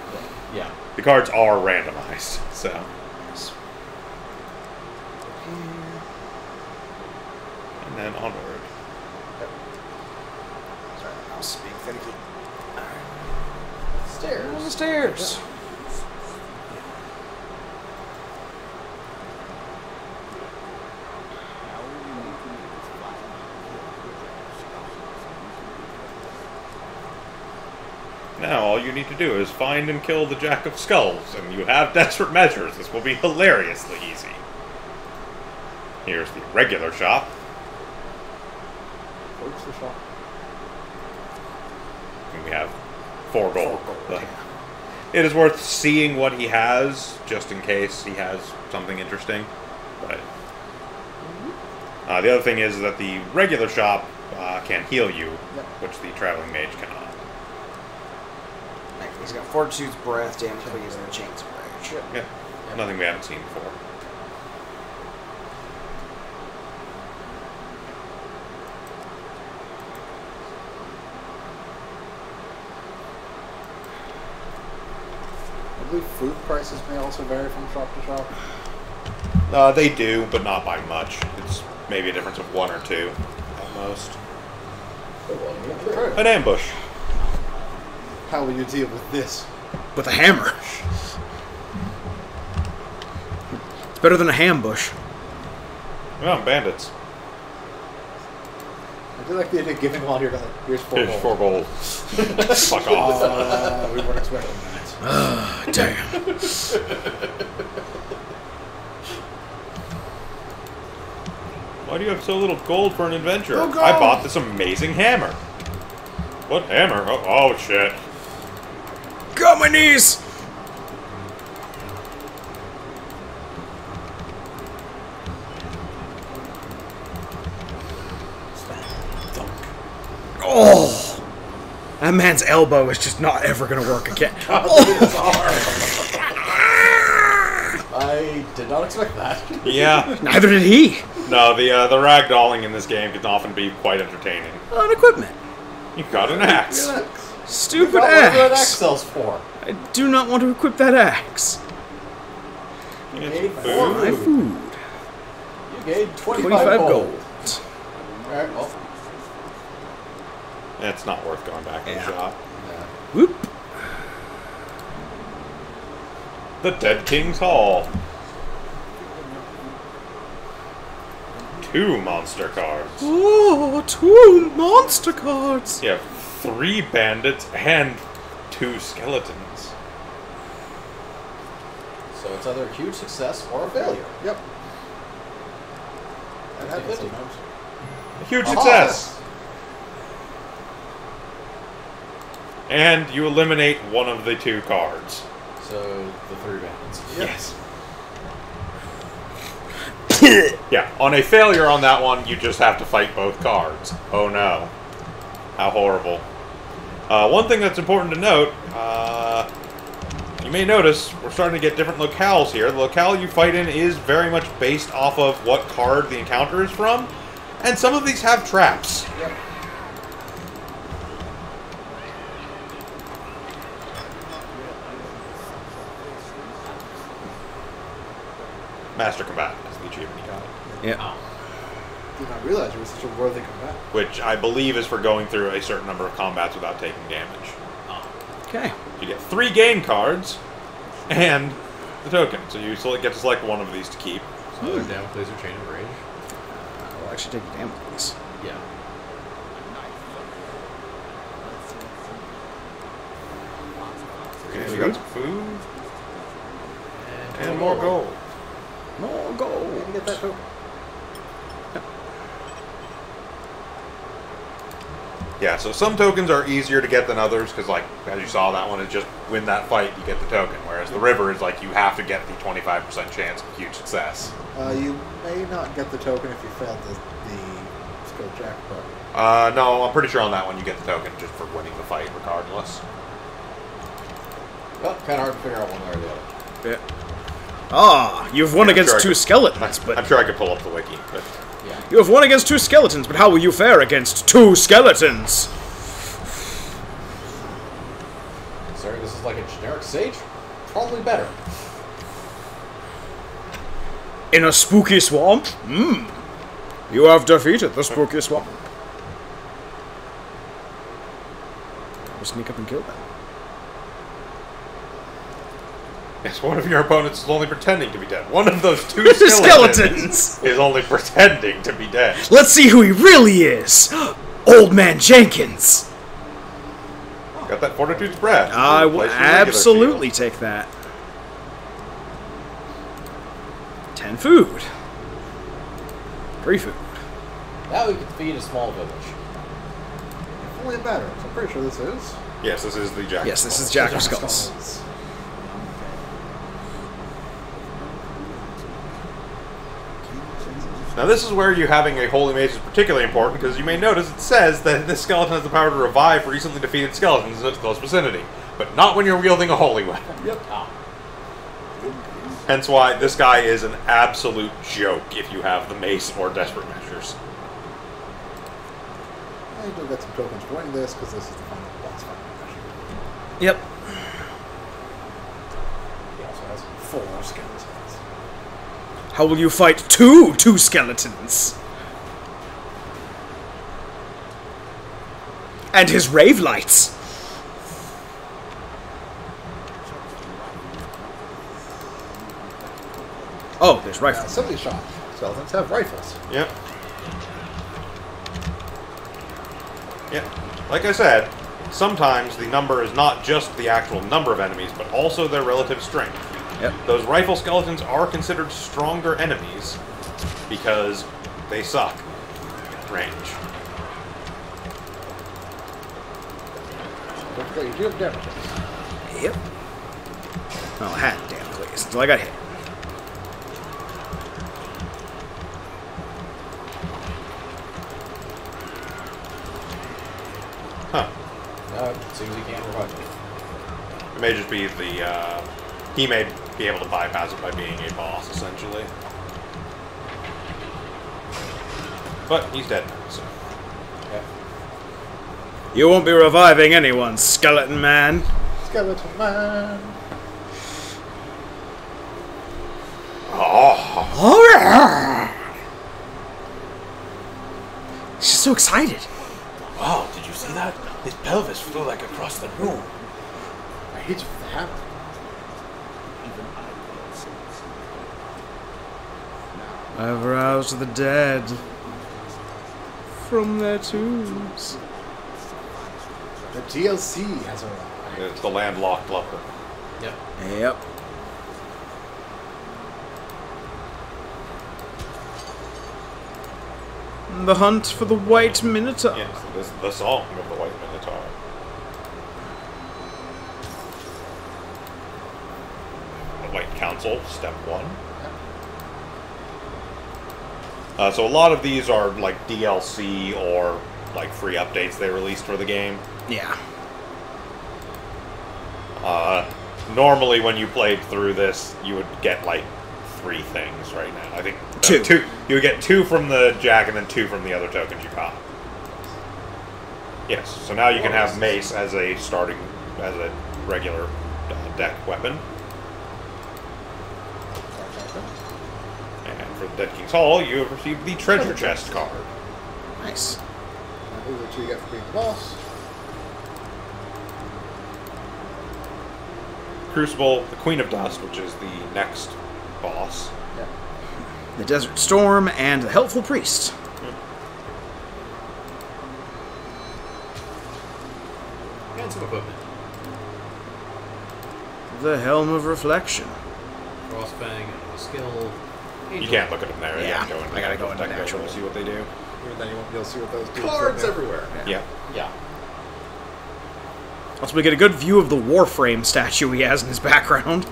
Speaker 1: Yeah.
Speaker 4: The cards are randomized, so. And then onward.
Speaker 2: Sorry, the mouse is being finicky.
Speaker 1: Stairs.
Speaker 2: On the stairs.
Speaker 4: Now all you need to do is find and kill the Jack of Skulls, and you have desperate measures. This will be hilariously easy. Here's the regular shop.
Speaker 3: Where's the shop?
Speaker 4: And we have 4 gold.
Speaker 3: 4 gold,
Speaker 4: But
Speaker 3: yeah.
Speaker 4: it is worth seeing what he has, just in case he has something interesting. But the other thing is that the regular shop can heal you,
Speaker 3: Yep.
Speaker 4: which the traveling mage cannot.
Speaker 2: He's got Fortitude's Breath damage by using the Chains of Rage.
Speaker 4: Yeah, nothing we haven't seen before.
Speaker 3: I believe food prices may also vary from shop to shop.
Speaker 4: They do, but not by much. It's maybe a difference of 1 or 2 at most. An ambush.
Speaker 3: How will you deal with this?
Speaker 2: With a hammer. It's better than a hambush.
Speaker 4: Oh, bandits.
Speaker 3: I do like the idea of giving while you're done. Here's 4
Speaker 4: Here's
Speaker 3: gold.
Speaker 4: 4 gold. Fuck off.
Speaker 3: We weren't expecting that.
Speaker 2: Damn.
Speaker 4: Why do you have so little gold for an adventure?
Speaker 3: Oh, God.
Speaker 4: I bought this amazing hammer. What hammer? Oh shit.
Speaker 2: Got my knees! Oh! That man's elbow is just not ever gonna work again.
Speaker 1: I did not expect that.
Speaker 4: Yeah.
Speaker 2: Neither did he.
Speaker 4: No, the ragdolling in this game can often be quite entertaining.
Speaker 2: On equipment.
Speaker 4: You got an axe.
Speaker 2: Stupid
Speaker 1: What that axe
Speaker 2: axe.
Speaker 1: sells for?
Speaker 2: I do not want to equip that axe.
Speaker 4: You get
Speaker 1: Paid
Speaker 4: some
Speaker 1: for
Speaker 4: food.
Speaker 2: My food.
Speaker 1: You gained 25
Speaker 2: 25
Speaker 1: gold.
Speaker 2: gold.
Speaker 1: Alright, well.
Speaker 4: It's not worth going back to the
Speaker 2: Yeah.
Speaker 4: shop.
Speaker 2: Whoop.
Speaker 4: The Dead King's Hall. 2 monster cards.
Speaker 2: Oh, 2 monster cards.
Speaker 4: You have 3 bandits and 2 skeletons.
Speaker 1: So it's either a huge success or a failure.
Speaker 3: Yep.
Speaker 1: And have 50.
Speaker 4: A huge
Speaker 1: Aha.
Speaker 4: success. And you eliminate one of the 2 cards.
Speaker 1: So the 3 bandits.
Speaker 4: Yes. Yeah, on a failure on that one, you just have to fight both cards. Oh no. How horrible. One thing that's important to note, you may notice we're starting to get different locales here. The locale you fight in is very much based off of what card the encounter is from, and some of these have traps.
Speaker 3: Yep.
Speaker 4: Master Combat is the achievement you got.
Speaker 2: Yeah.
Speaker 3: Did not realize you were such a worthy combat.
Speaker 4: Which I believe is for going through a certain number of combats without taking damage.
Speaker 2: Okay.
Speaker 4: You get 3 gain cards and the token. So you get to select one of these to keep.
Speaker 1: So another Damocles or Chain of Rage.
Speaker 2: I'll actually take the damage, please.
Speaker 1: Yeah.
Speaker 4: Okay, so you got some food and more gold.
Speaker 2: More
Speaker 3: You
Speaker 2: gold.
Speaker 3: can get that token.
Speaker 4: Yeah, so some tokens are easier to get than others because, like, as you saw, that one is just win that fight, you get the token. Whereas the river is like you have to get the 25% chance of huge success.
Speaker 3: You may not get the token if you failed the skill check, but
Speaker 4: No, I'm pretty sure on that one you get the token just for winning the fight regardless.
Speaker 1: Well, kind of hard to figure out one way or the other.
Speaker 2: Yeah. Ah, you've won
Speaker 4: Yeah, I'm
Speaker 2: against
Speaker 4: sure I
Speaker 2: two
Speaker 4: could-
Speaker 2: skeletons, but
Speaker 4: I'm sure I could pull up the wiki, but
Speaker 1: Yeah.
Speaker 2: you have won against two skeletons, but how will you fare against two skeletons?
Speaker 1: Considering this is like a generic sage, probably better.
Speaker 2: In a spooky swamp? You have defeated the spooky swamp. We'll sneak up and kill them.
Speaker 4: yes, one of your opponents is only pretending to be dead. One of those two
Speaker 2: Skeletons!
Speaker 4: is only pretending to be dead.
Speaker 2: Let's see who he really is! Old Man Jenkins!
Speaker 4: Got that Fortitude's breath.
Speaker 2: I will
Speaker 4: Replace your regular
Speaker 2: absolutely take that. 10 food. 3 food.
Speaker 1: Now we can feed a small village.
Speaker 3: If only a better. So I'm pretty sure this is.
Speaker 4: shield. Yes, this is the Jack.
Speaker 2: Yes, this
Speaker 4: Skull.
Speaker 2: is Jack of Skulls.
Speaker 4: Now this is where you having a Holy Mage is particularly important, because you may notice it says that this skeleton has the power to revive recently defeated skeletons in its close vicinity, but not when you're wielding a holy weapon.
Speaker 3: Yep.
Speaker 1: Ah.
Speaker 4: Hence why this guy is an absolute joke if you have the mace or desperate measures.
Speaker 3: I do get some tokens for winning this because this is the final boss fight.
Speaker 2: Yep.
Speaker 3: He also has 4 skeletons.
Speaker 2: How will you fight two skeletons? And his rave lights. Oh, there's rifles.
Speaker 3: Assembly shop. Skeletons have rifles.
Speaker 4: Yep. Yep. Like I said, sometimes the number is not just the actual number of enemies, but also their relative strength.
Speaker 2: Yep.
Speaker 4: Those rifle skeletons are considered stronger enemies because they suck at range.
Speaker 3: Don't forget you do have damages.
Speaker 2: Yep. Oh, I had damn please until I got hit.
Speaker 4: Huh.
Speaker 1: Seems he can't revive it.
Speaker 4: It may just be the, he may be able to bypass it by being a boss, essentially. But he's dead now, so.
Speaker 1: Yeah.
Speaker 2: You won't be reviving anyone, skeleton man.
Speaker 3: Skeleton man.
Speaker 4: Oh!
Speaker 2: She's so excited.
Speaker 5: Wow, did you see that? His pelvis flew like across the room.
Speaker 3: I hate you for that.
Speaker 2: I've roused the dead from their tombs.
Speaker 3: The DLC has arrived.
Speaker 4: It's the landlocked leper.
Speaker 1: Yep.
Speaker 2: Yep. The hunt for the White Minotaur.
Speaker 4: Yes, this is the song of the White Minotaur. The White Council, step 1. So a lot of these are like DLC or like free updates they released for the game.
Speaker 2: Yeah.
Speaker 4: Normally when you played through this, you would get like 3 things right now. I think
Speaker 2: 2.
Speaker 4: You would get 2 from the Jack and then 2 from the other tokens you caught. Yes, so now you can have Mace as a regular deck weapon. And for the Dead King's Hall, you have received the treasure chest card.
Speaker 2: Nice.
Speaker 3: And these are the 2 you get for being the boss.
Speaker 4: Crucible, the Queen of Dust, which is the next boss.
Speaker 3: Yeah.
Speaker 2: The Desert Storm and the Helpful Priest.
Speaker 1: And some equipment.
Speaker 2: The Helm of Reflection.
Speaker 1: Crossfang, skill.
Speaker 4: You can't look at them there. You
Speaker 2: Yeah,
Speaker 4: gotta go into
Speaker 2: I gotta go
Speaker 4: the
Speaker 2: into the
Speaker 4: deck
Speaker 2: actual-
Speaker 4: to see what they do.
Speaker 3: Even then you won't be able to see what those do.
Speaker 1: Cards everywhere.
Speaker 4: Yeah.
Speaker 1: Yeah.
Speaker 2: Also, we get a good view of the Warframe statue he has in his background.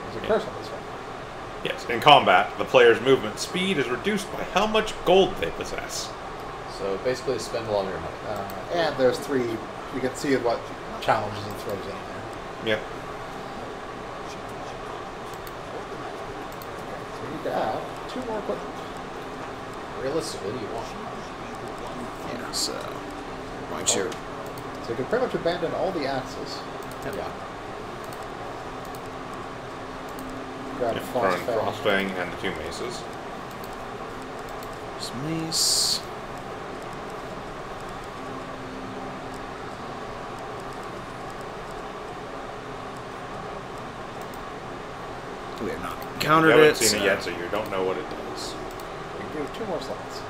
Speaker 3: There's a curse on this one.
Speaker 4: Yes. In combat, the player's movement speed is reduced by how much gold they possess.
Speaker 1: So basically, spend a lot of your money.
Speaker 3: And there's 3. You can see what challenges it throws in there.
Speaker 4: Yep.
Speaker 3: You need to have 2 more equipment.
Speaker 1: Realistically, you want.
Speaker 2: Yeah, so make sure.
Speaker 3: So you can pretty much abandon all the axes.
Speaker 1: Yeah.
Speaker 3: Grab
Speaker 4: Yep.
Speaker 3: Frostfang.
Speaker 4: Throwing Frostfang and the 2 maces.
Speaker 2: There's mace. We have not encountered
Speaker 4: You
Speaker 2: it.
Speaker 4: haven't seen
Speaker 2: so-
Speaker 4: it yet, so you don't know what it does.
Speaker 3: You can give 2 more slots.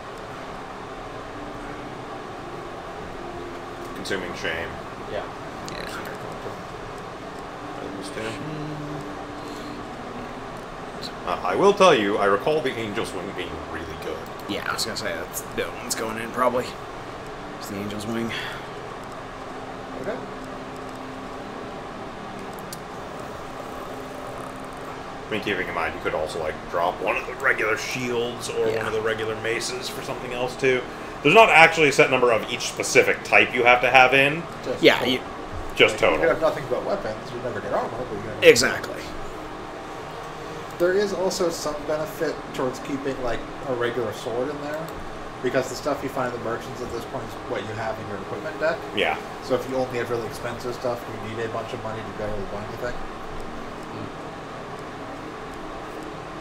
Speaker 4: Consuming shame.
Speaker 1: Yeah.
Speaker 4: I will tell you, I recall the Angel Swing being really good.
Speaker 2: Yeah, I was gonna say that's the other one's going in probably. It's the Angel's Wing.
Speaker 3: Okay.
Speaker 4: I mean, keeping in mind, you could also like drop one of the regular shields or
Speaker 2: Yeah.
Speaker 4: one of the regular maces for something else too. There's not actually a set number of each specific type you have to have in,
Speaker 3: Just
Speaker 2: Yeah,
Speaker 3: total.
Speaker 2: you,
Speaker 4: just
Speaker 3: You can
Speaker 4: total.
Speaker 3: have nothing but weapons. You never get armor. But you have
Speaker 2: exactly.
Speaker 3: There is also some benefit towards keeping like a regular sword in there, because the stuff you find in the merchants at this point is what you have in your equipment deck.
Speaker 4: Yeah.
Speaker 3: So if you only have really expensive stuff, you need a bunch of money to be able to buy anything.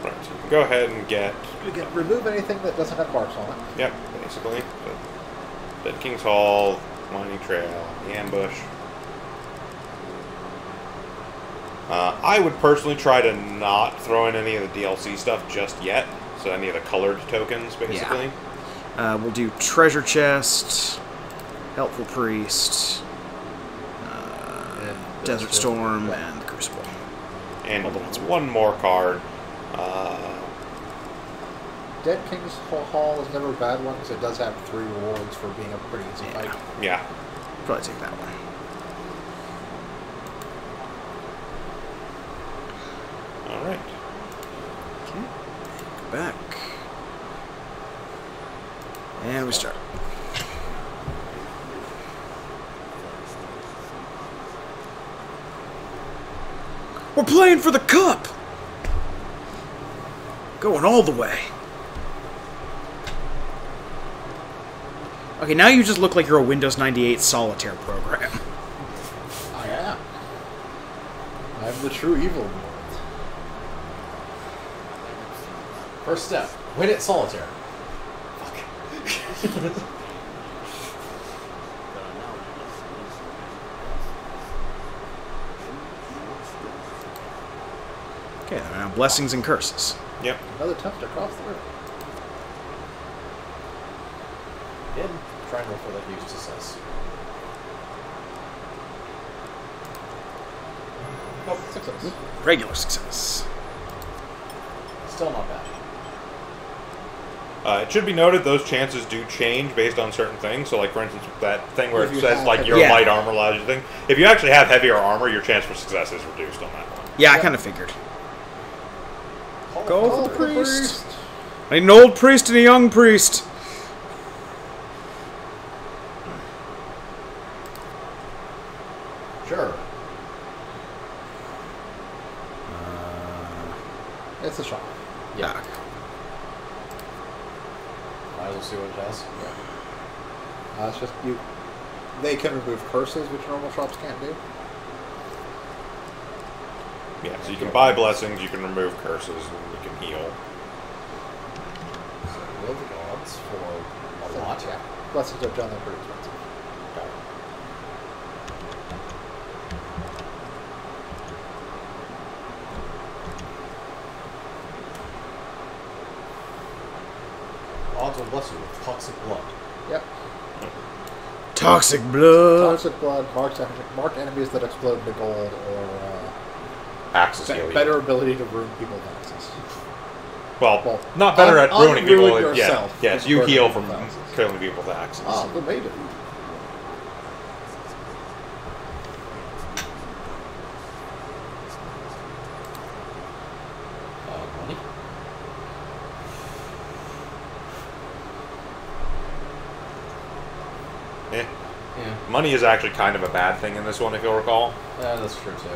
Speaker 4: Right. So you can go ahead and get.
Speaker 3: You can remove anything that doesn't have marks on it.
Speaker 4: Yep. Basically, so, Dead King's Hall, Mining Trail, the Ambush. I would personally try to not throw in any of the DLC stuff just yet. So any of the colored tokens, basically.
Speaker 2: We'll do Treasure Chest, Helpful Priest, Desert Storm, and Crucible.
Speaker 4: And
Speaker 2: All the ones we-
Speaker 4: one more card.
Speaker 3: Dead King's Hall is never a bad one because it does have 3 rewards for being a pretty easy
Speaker 2: Yeah.
Speaker 3: fight.
Speaker 4: Yeah.
Speaker 2: Probably take that one.
Speaker 4: All right.
Speaker 2: Okay. Go back. And we start. We're playing for the cup! Going all the way. Okay, now you just look like you're a Windows 98 solitaire program.
Speaker 3: I am. I'm the true evil lord.
Speaker 1: First step: win at solitaire. Fuck.
Speaker 2: Okay, now blessings and curses.
Speaker 4: Yep.
Speaker 3: Another attempt to cross the river.
Speaker 1: Again, try and roll for that huge success.
Speaker 3: Oh, success.
Speaker 2: Regular success.
Speaker 1: Still not bad.
Speaker 4: It should be noted those chances do change based on certain things. So, like for instance, that thing where
Speaker 3: If
Speaker 4: it
Speaker 3: you
Speaker 4: says
Speaker 3: have
Speaker 4: like
Speaker 3: heavy-
Speaker 4: your
Speaker 2: Yeah.
Speaker 4: light armor allows you thing. If you actually have heavier armor, your chance for success is reduced on that one.
Speaker 2: Yeah, I kind of figured. Go
Speaker 3: Oh,
Speaker 2: for the priest. I need an old priest and a young priest.
Speaker 1: Sure.
Speaker 3: It's a shot.
Speaker 1: Yeah.
Speaker 2: Ah,
Speaker 1: Might as well see what it does.
Speaker 3: It's just you. They can remove curses, which normal shops can't do.
Speaker 4: Yeah. So you can buy blessings, you can remove curses, and you can heal.
Speaker 1: So will the gods for a lot.
Speaker 3: Yeah. Blessings are generally pretty expensive.
Speaker 1: Okay. Odds will bless you with toxic blood.
Speaker 3: Yep.
Speaker 2: toxic blood.
Speaker 3: Toxic blood, marked enemies that explode into gold, or
Speaker 4: Axis heal.
Speaker 3: better ability to ruin people's axes.
Speaker 4: Well, not better at ruining people.
Speaker 3: unruin
Speaker 4: Yeah.
Speaker 3: yourself
Speaker 4: Yes,
Speaker 3: from
Speaker 4: you
Speaker 3: burning
Speaker 4: heal from
Speaker 3: people's axes.
Speaker 4: killing people with axes.
Speaker 3: Ah, the maiden.
Speaker 1: Money?
Speaker 4: Eh.
Speaker 1: Yeah,
Speaker 4: Money is actually kind of a bad thing in this one, if you'll recall.
Speaker 1: that's true too.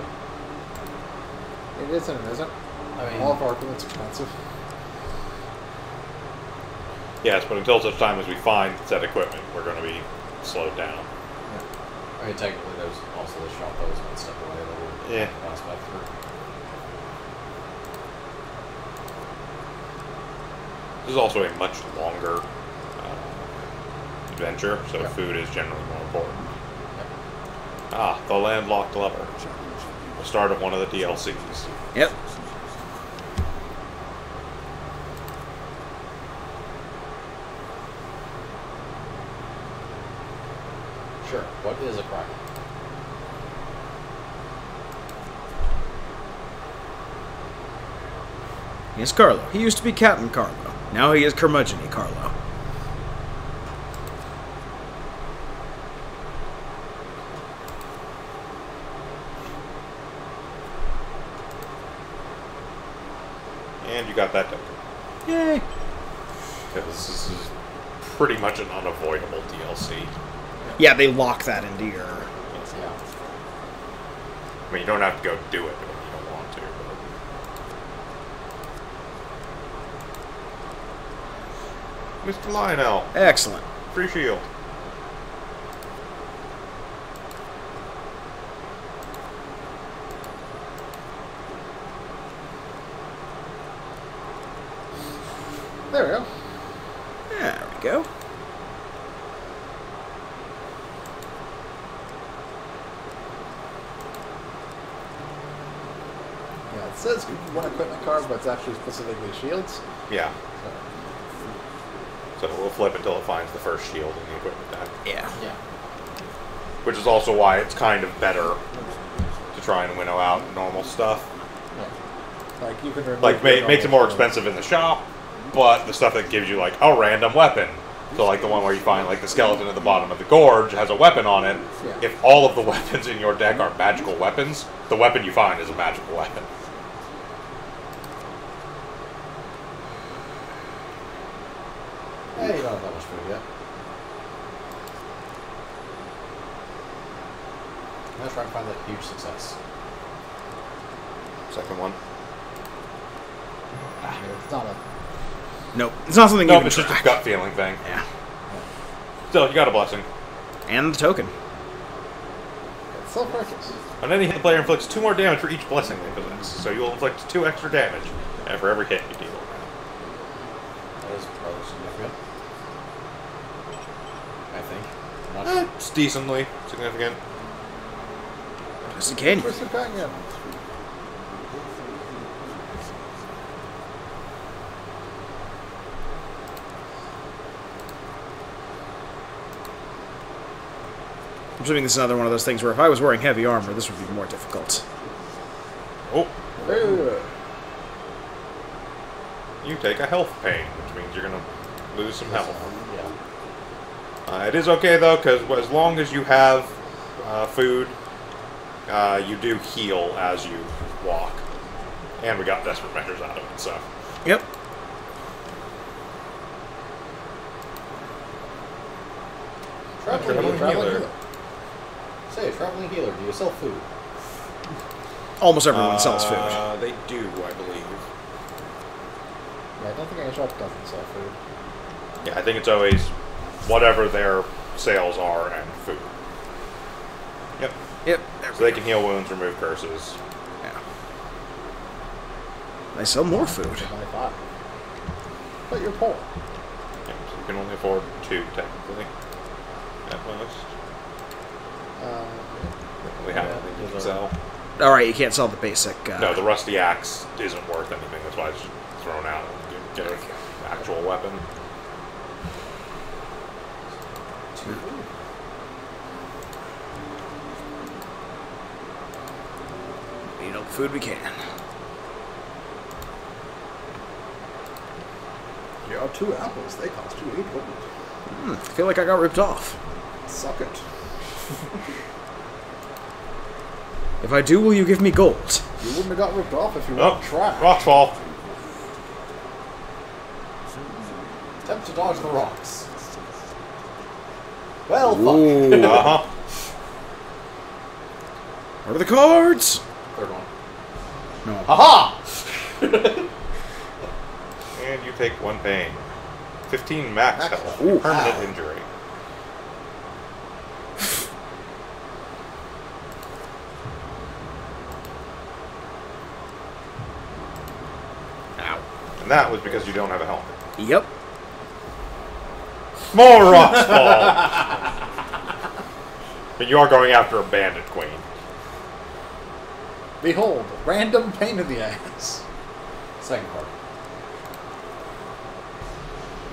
Speaker 3: It is and it isn't.
Speaker 1: I mean,
Speaker 3: All of our equipment's expensive.
Speaker 4: Yes, but until such time as we find said equipment, we're going to be slowed down.
Speaker 1: I mean, technically, there's also the shop that was one step away that we'll
Speaker 4: Yeah.
Speaker 1: pass by through.
Speaker 4: This is also a much longer adventure, so
Speaker 1: Yeah.
Speaker 4: food is generally more important.
Speaker 1: Yep.
Speaker 4: Ah, the landlocked lover. The start of one of the DLCs.
Speaker 2: Yep.
Speaker 1: Sure. What is a cracker?
Speaker 2: He's Carlo. He used to be Captain Carlo. Now he is Curmudgeon-y Carlo.
Speaker 4: And you got that token.
Speaker 2: Yay.
Speaker 4: Because this is pretty much an unavoidable DLC.
Speaker 2: Yeah, they lock that into your...
Speaker 1: Yeah.
Speaker 4: I mean, you don't have to go do it when you don't want to. But... Mr. Lionel,
Speaker 2: Excellent.
Speaker 4: free shield.
Speaker 3: There we go.
Speaker 2: There we go.
Speaker 3: Yeah, it says one equipment card, but it's actually specifically shields.
Speaker 4: Yeah.
Speaker 3: So,
Speaker 4: So we'll flip until it finds the first shield in the equipment deck.
Speaker 2: Yeah.
Speaker 1: Yeah.
Speaker 4: Which is also why it's kind of better to try and winnow out normal stuff.
Speaker 3: yeah. Like you can remove
Speaker 4: Like,
Speaker 3: your
Speaker 4: makes it
Speaker 3: normal
Speaker 4: more
Speaker 3: shield.
Speaker 4: expensive in the shop, but the stuff that gives you, like, a random weapon. So, like, the one where you find, like, the skeleton at the bottom of the gorge has a weapon on it.
Speaker 3: Yeah.
Speaker 4: If all of the weapons in your deck are magical weapons, the weapon you find is a magical weapon.
Speaker 1: Hey, you don't have that much food yet. I'm gonna try and find that huge success.
Speaker 4: Second one.
Speaker 3: It's not a.
Speaker 2: Nope. It's not something you
Speaker 4: No,
Speaker 2: can
Speaker 4: it's just a
Speaker 2: track.
Speaker 4: gut feeling thing.
Speaker 2: Yeah.
Speaker 4: Still, you got a blessing.
Speaker 2: And the token.
Speaker 3: It's self-righteous.
Speaker 4: On any hit, the player inflicts 2 more damage for each blessing they possess. So you'll inflict 2 extra damage for every hit you deal.
Speaker 1: That is rather significant. I think. I'm not sure.
Speaker 4: It's decently significant.
Speaker 2: Yes, you can.
Speaker 3: Where's the Kangen?
Speaker 2: I'm assuming this is another one of those things where if I was wearing heavy armor, this would be more difficult.
Speaker 4: Oh,
Speaker 3: Hey,
Speaker 4: you take a health pain, which means you're going to lose some health.
Speaker 1: Yeah.
Speaker 4: It is okay, though, because as long as you have food, you do heal as you walk. And we got desperate measures out of it, so...
Speaker 2: Yep.
Speaker 1: Traveling
Speaker 4: Traveling healer.
Speaker 1: Say, traveling healer, do you sell food?
Speaker 2: Almost everyone sells food.
Speaker 4: They do, I believe.
Speaker 3: yeah, I don't think any shop doesn't sell food.
Speaker 4: Yeah, I think it's always whatever their sales are and food. Yep.
Speaker 2: Yep. There
Speaker 4: So they can heal wounds, remove curses.
Speaker 2: Yeah. They sell more food.
Speaker 3: Buy 5. But you're poor.
Speaker 4: Yeah, so you can only afford 2, technically. At most. We have anything you can sell.
Speaker 2: Alright, you can't sell the basic...
Speaker 4: No, the rusty axe isn't worth anything. That's why it's thrown out. You get an actual weapon.
Speaker 2: Eat all the food we can.
Speaker 3: You have 2 apples. They cost you 8 gold.
Speaker 2: I feel like I got ripped off.
Speaker 3: Suck it.
Speaker 2: If I do, will you give me gold?
Speaker 3: You wouldn't have got ripped off if you
Speaker 4: Oh,
Speaker 3: weren't trapped.
Speaker 4: Rockfall.
Speaker 1: Attempt to dodge the rocks. Well, fuck.
Speaker 2: Ooh.
Speaker 4: Uh-huh.
Speaker 2: What are the cards?
Speaker 1: Third one.
Speaker 2: No.
Speaker 1: Aha!
Speaker 4: And you take 1 pain. 15 max health.
Speaker 2: Ooh.
Speaker 4: Permanent
Speaker 3: Ow.
Speaker 4: injury.
Speaker 2: Ow.
Speaker 4: And that was because you don't have a helmet.
Speaker 2: Yep.
Speaker 4: More rocks fall! But you are going after a bandit queen.
Speaker 3: Behold, random pain in the ass.
Speaker 1: Second part.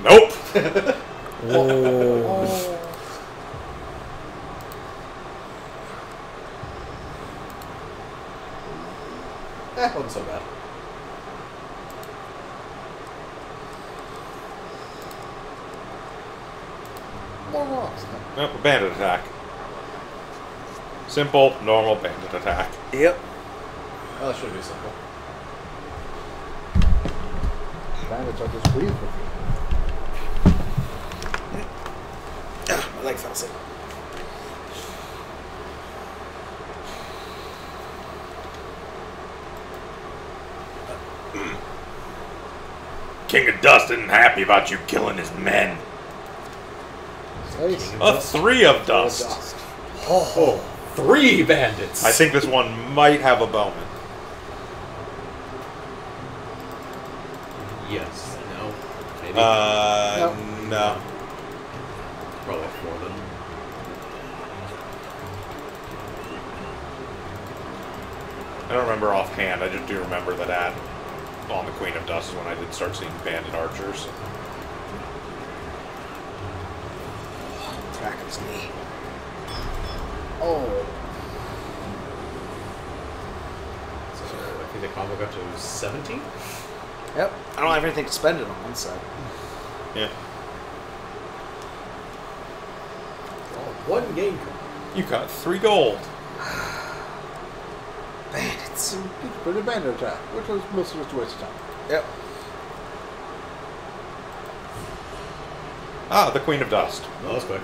Speaker 4: Nope!
Speaker 2: Oh.
Speaker 1: Wasn't so bad.
Speaker 3: More rocks.
Speaker 4: Nope, a bandit attack. Simple, normal bandit attack.
Speaker 2: Yep.
Speaker 1: Well, that should be simple.
Speaker 3: Bandits are just breathe with you.
Speaker 2: My leg fell asleep.
Speaker 5: King of Dust isn't happy about you killing his men.
Speaker 3: Ace.
Speaker 4: A 3 of dust.
Speaker 3: Dust.
Speaker 1: Oh, 3 bandits!
Speaker 4: I think this one might have a bowman.
Speaker 1: Yes. No. Maybe.
Speaker 4: No.
Speaker 1: Probably 4 then.
Speaker 4: I don't remember offhand. I just do remember that on the Queen of Dust is when I did start seeing bandit archers.
Speaker 2: Crack his knee.
Speaker 3: Oh.
Speaker 1: So I think the combo got to 17?
Speaker 2: Yep. I don't have anything to spend it on, so.
Speaker 4: Yeah.
Speaker 1: Well, 1 game.
Speaker 4: You got 3 gold.
Speaker 2: Bandits.
Speaker 3: For the bandit attack, which was mostly just a waste of time.
Speaker 2: Yep.
Speaker 4: Ah, the Queen of Dust.
Speaker 1: Oh, that was quick.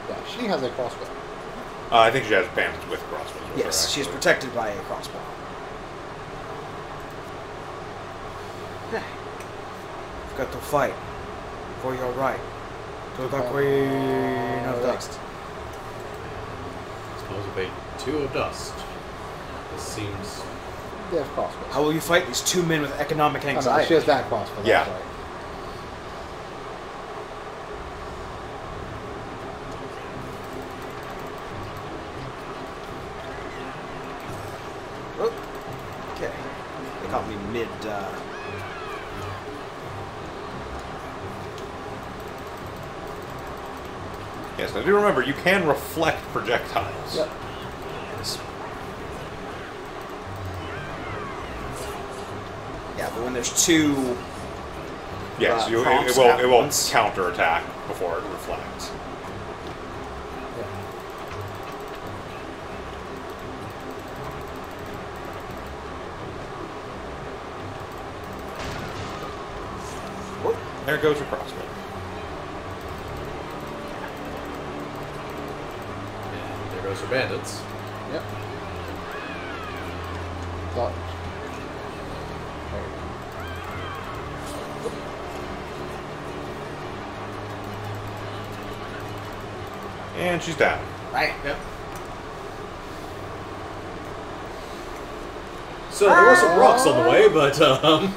Speaker 3: Yeah, she has a crossbow.
Speaker 4: I think she has bandits with crossbows. with
Speaker 2: Yes,
Speaker 4: her,
Speaker 2: she's
Speaker 4: actually.
Speaker 2: protected by a crossbow. Hey. You've got to fight for your right to the Queen of Dust.
Speaker 1: Smells of a 2 of dust. This seems...
Speaker 3: Yes, crossbow.
Speaker 2: How will you fight these 2 men with economic
Speaker 3: Oh, no,
Speaker 2: anxiety?
Speaker 3: she has that crossbow.
Speaker 4: Yeah.
Speaker 3: That's right.
Speaker 2: Oh, okay. They caught me mid.
Speaker 4: Yes, I do remember you can reflect projectiles.
Speaker 3: Yep.
Speaker 2: Yeah, but when there's 2.
Speaker 4: Yes, it
Speaker 2: prompts
Speaker 4: will.
Speaker 2: at
Speaker 4: It will
Speaker 2: once.
Speaker 4: counterattack before it reflects.
Speaker 2: Whoop.
Speaker 4: There goes your crossbow.
Speaker 1: And there goes the bandits.
Speaker 3: Yep. Dodge.
Speaker 4: And she's down.
Speaker 2: Right.
Speaker 1: Yep. So there were some rocks on the way, but
Speaker 3: Yeah,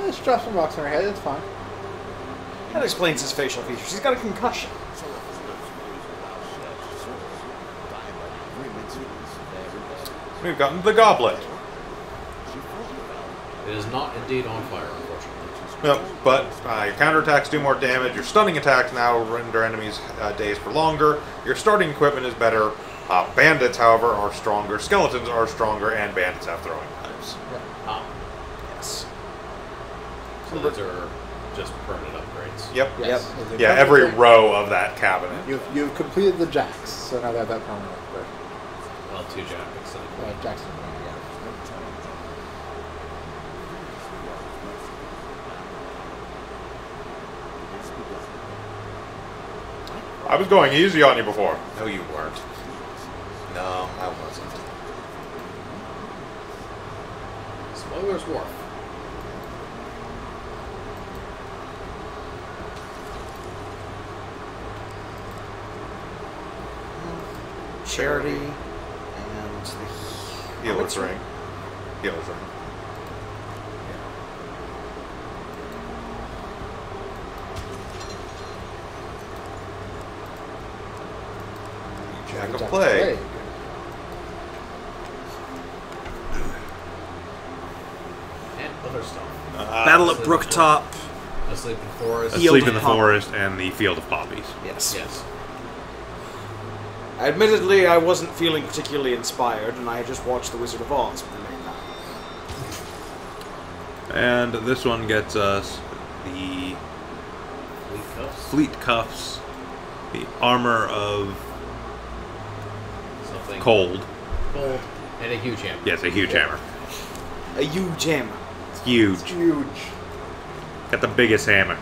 Speaker 3: just drop some rocks on her head. It's fine.
Speaker 2: That explains his facial features. He's got a concussion.
Speaker 4: We've gotten the goblet.
Speaker 1: it is not indeed on fire, unfortunately.
Speaker 4: Yep, but your counterattacks do more damage. Your stunning attacks now render enemies dazed for longer. Your starting equipment is better. Bandits, however, are stronger. Skeletons are stronger, and bandits have throwing knives.
Speaker 1: Ah,
Speaker 2: Yes.
Speaker 1: so those are just permanent upgrades.
Speaker 4: Yep.
Speaker 3: Yes.
Speaker 2: Yep.
Speaker 4: Yeah, every row of that cabinet.
Speaker 3: You've completed the jacks, so now they have that permanent upgrade.
Speaker 1: Well, 2 jackets.
Speaker 3: Jackson, yeah.
Speaker 4: was going easy on you before. No, you weren't. No, I wasn't.
Speaker 1: Smuggler's Wharf.
Speaker 2: Charity and the
Speaker 4: Healer's ring. Healer's ring. Jack of Plague.
Speaker 1: And other stuff.
Speaker 2: Battle at Brooktop.
Speaker 1: Asleep in the Forest.
Speaker 2: Field
Speaker 6: Asleep
Speaker 2: of
Speaker 6: in the
Speaker 2: Pop-
Speaker 6: Forest and the Field of Poppies.
Speaker 2: Yes.
Speaker 1: Yes.
Speaker 2: Admittedly, I wasn't feeling particularly inspired, and I had just watched The Wizard of Oz when I made that.
Speaker 6: And this one gets us the
Speaker 1: Fleet Cuffs.
Speaker 6: Fleet Cuffs, the Armor of
Speaker 1: Something.
Speaker 6: Cold.
Speaker 1: Cold. And a huge hammer.
Speaker 6: Yes, a huge hammer.
Speaker 2: A huge hammer.
Speaker 6: It's huge.
Speaker 3: Huge.
Speaker 6: Got the biggest hammer.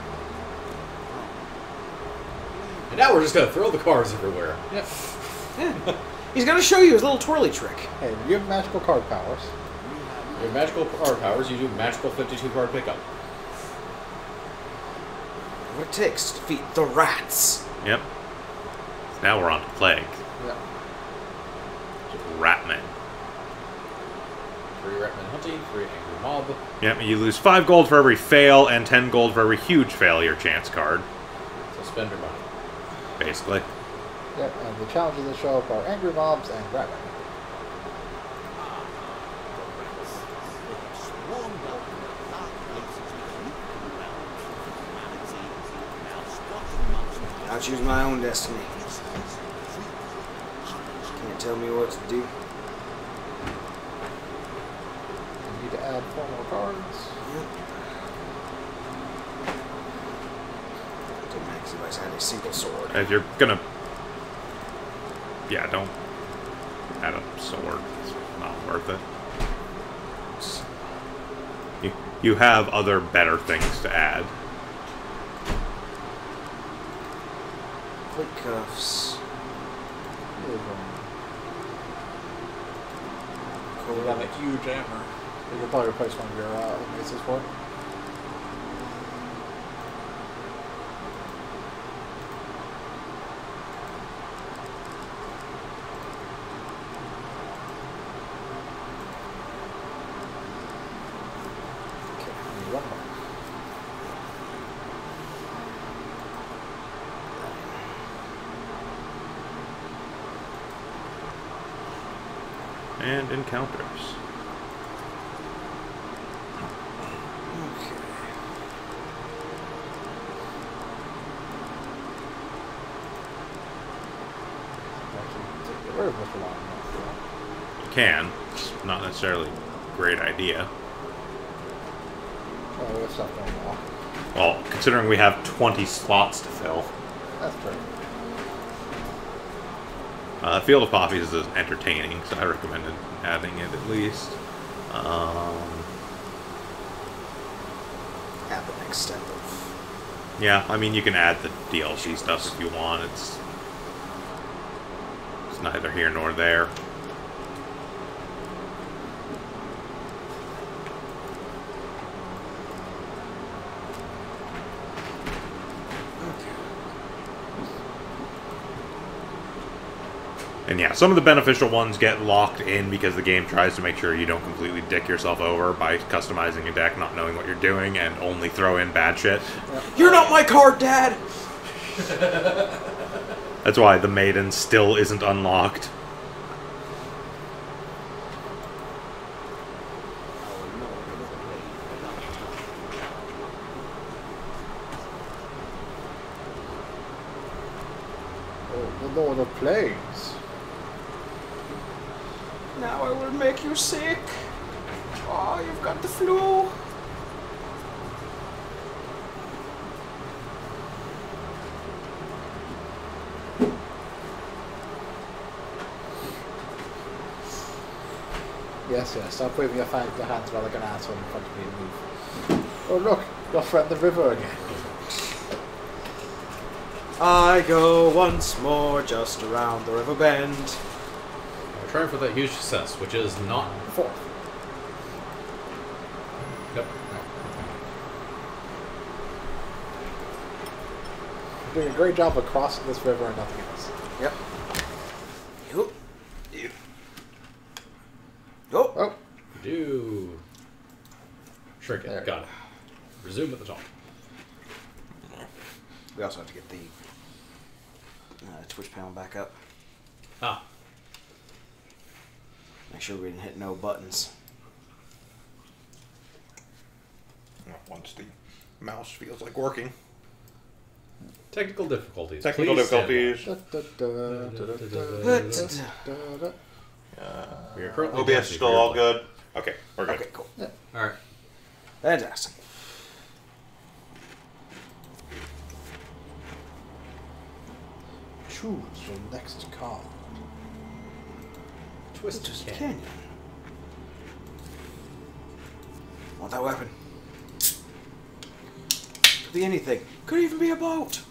Speaker 1: And now we're just gonna throw the cars everywhere. Yep.
Speaker 2: Yeah. He's gonna show you his little twirly trick.
Speaker 3: Hey, you have magical card powers.
Speaker 1: Your magical card powers, you do magical 52 card pickup.
Speaker 2: What it takes to defeat the rats.
Speaker 6: Yep. Now we're on to Plague.
Speaker 3: Yeah.
Speaker 6: Ratman.
Speaker 1: 3 Ratman Hunting, 3 Angry Mob.
Speaker 6: Yep, you lose 5 gold for every fail and 10 gold for every huge failure chance card,
Speaker 1: So spend your money.
Speaker 6: basically.
Speaker 3: Yep, and the challenges that show up are angry mobs and ratman.
Speaker 2: I'll choose my own destiny. Can't tell me what to do.
Speaker 3: You need to add 4 more cards.
Speaker 2: Didn't maximize had a single sword.
Speaker 6: If you're gonna... Yeah, don't add a sword. It's not worth it. You have other better things to add.
Speaker 2: Quick cuffs.
Speaker 3: You
Speaker 2: Cold.
Speaker 3: got a huge hammer. You can probably replace one of your maces for it. Okay, I need one more.
Speaker 6: And encounters.
Speaker 2: Okay.
Speaker 3: Actually, get rid of Mr. Long.
Speaker 6: You can. It's not necessarily a great idea.
Speaker 3: Oh, we have stuff going on.
Speaker 6: Well, considering we have 20 slots to fill.
Speaker 3: That's true.
Speaker 6: Field of Poppies is entertaining, so I recommended adding it at least.
Speaker 2: At the next step of...
Speaker 6: Yeah, I mean, you can add the DLC stuff if you want. It's neither here nor there. And yeah, some of the beneficial ones get locked in because the game tries to make sure you don't completely dick yourself over by customizing a deck, not knowing what you're doing, and only throw in bad shit.
Speaker 2: You're not my card, Dad!
Speaker 6: That's why the Maiden still isn't unlocked.
Speaker 3: Oh, the Lord of Plagues.
Speaker 2: Now I will make you sick. Oh, you've got the flu.
Speaker 3: Yes, yes. Stop waving your hands like an asshole in front of me and move. Oh, look. Your friend the river again.
Speaker 2: I go once more just around the river bend.
Speaker 1: We're trying for that huge success, which is not 4th. Yep.
Speaker 3: You're doing a great job of crossing this river and nothing else.
Speaker 2: Yep. Oh.
Speaker 3: Oh,
Speaker 1: Do. Shrink
Speaker 3: There.
Speaker 1: it. Got it. Resume at the top.
Speaker 2: We also have to get the Twitch panel back up.
Speaker 1: Ah.
Speaker 2: Make sure we didn't hit no buttons.
Speaker 4: Once the mouse feels like working.
Speaker 1: Technical difficulties.
Speaker 4: Technical
Speaker 1: Please stand
Speaker 4: difficulties.
Speaker 1: by. We are currently
Speaker 4: OBS
Speaker 1: dancing
Speaker 4: still
Speaker 1: for your
Speaker 4: all
Speaker 1: play.
Speaker 4: good. Okay, we're good.
Speaker 2: Okay, cool.
Speaker 1: Alright.
Speaker 2: Fantastic.
Speaker 3: choose your next card.
Speaker 1: Twisted
Speaker 2: Just
Speaker 1: Canyon.
Speaker 2: canyon. Want that weapon? Could be anything. Could even be a boat.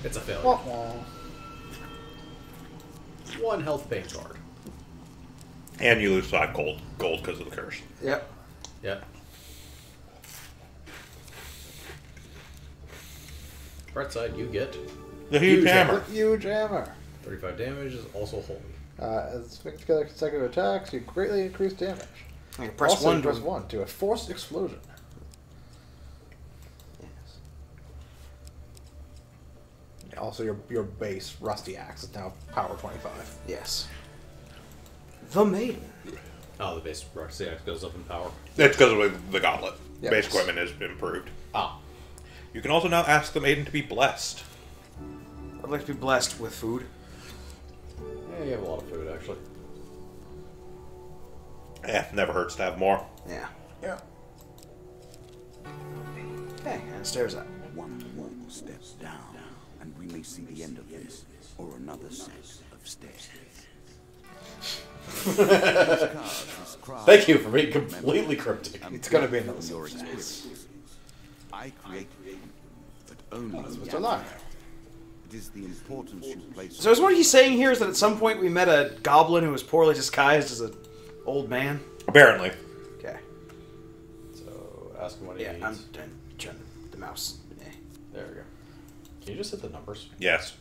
Speaker 1: It's a failure.
Speaker 3: Wah, wah.
Speaker 1: 1 health pain card.
Speaker 4: And you lose 5 gold because of the curse.
Speaker 2: Yep.
Speaker 1: Yeah. Right side, you get
Speaker 4: The huge
Speaker 1: Huge
Speaker 4: hammer.
Speaker 3: Huge hammer.
Speaker 1: 35 damage, is also holy.
Speaker 3: As mixed together consecutive attacks, you greatly increase damage.
Speaker 2: I can press
Speaker 3: also,
Speaker 2: one.
Speaker 3: press 1 to a forced explosion.
Speaker 2: Yes.
Speaker 3: Also, your base rusty axe is now power 25.
Speaker 2: Yes. The maiden.
Speaker 1: Oh, the base Roxy Axe goes up in power.
Speaker 4: It's because of the goblet.
Speaker 3: Yes.
Speaker 4: Base equipment has been improved.
Speaker 1: Ah.
Speaker 4: You can also now ask the maiden to be blessed.
Speaker 2: I'd like to be blessed with food.
Speaker 1: Yeah, you have a lot of food, actually.
Speaker 4: Never hurts to have more.
Speaker 2: Yeah.
Speaker 3: Yeah.
Speaker 2: Okay, and stairs up.
Speaker 7: One more step down, and we may see the end of this, or another set of stairs.
Speaker 1: Thank you for being completely cryptic.
Speaker 3: It's gonna be another
Speaker 7: your
Speaker 3: set of
Speaker 7: experience. I created them, but only
Speaker 3: That's what's
Speaker 7: Yammer.
Speaker 3: alive.
Speaker 7: It is the importance you place.
Speaker 2: So is what he's saying here is that at some point we met a goblin who was poorly disguised as an old man?
Speaker 4: Apparently.
Speaker 2: Okay.
Speaker 1: So, ask him what he
Speaker 2: Yeah,
Speaker 1: needs.
Speaker 2: I'm the mouse. Eh.
Speaker 1: There we go. Can you just hit the numbers?
Speaker 4: Yes.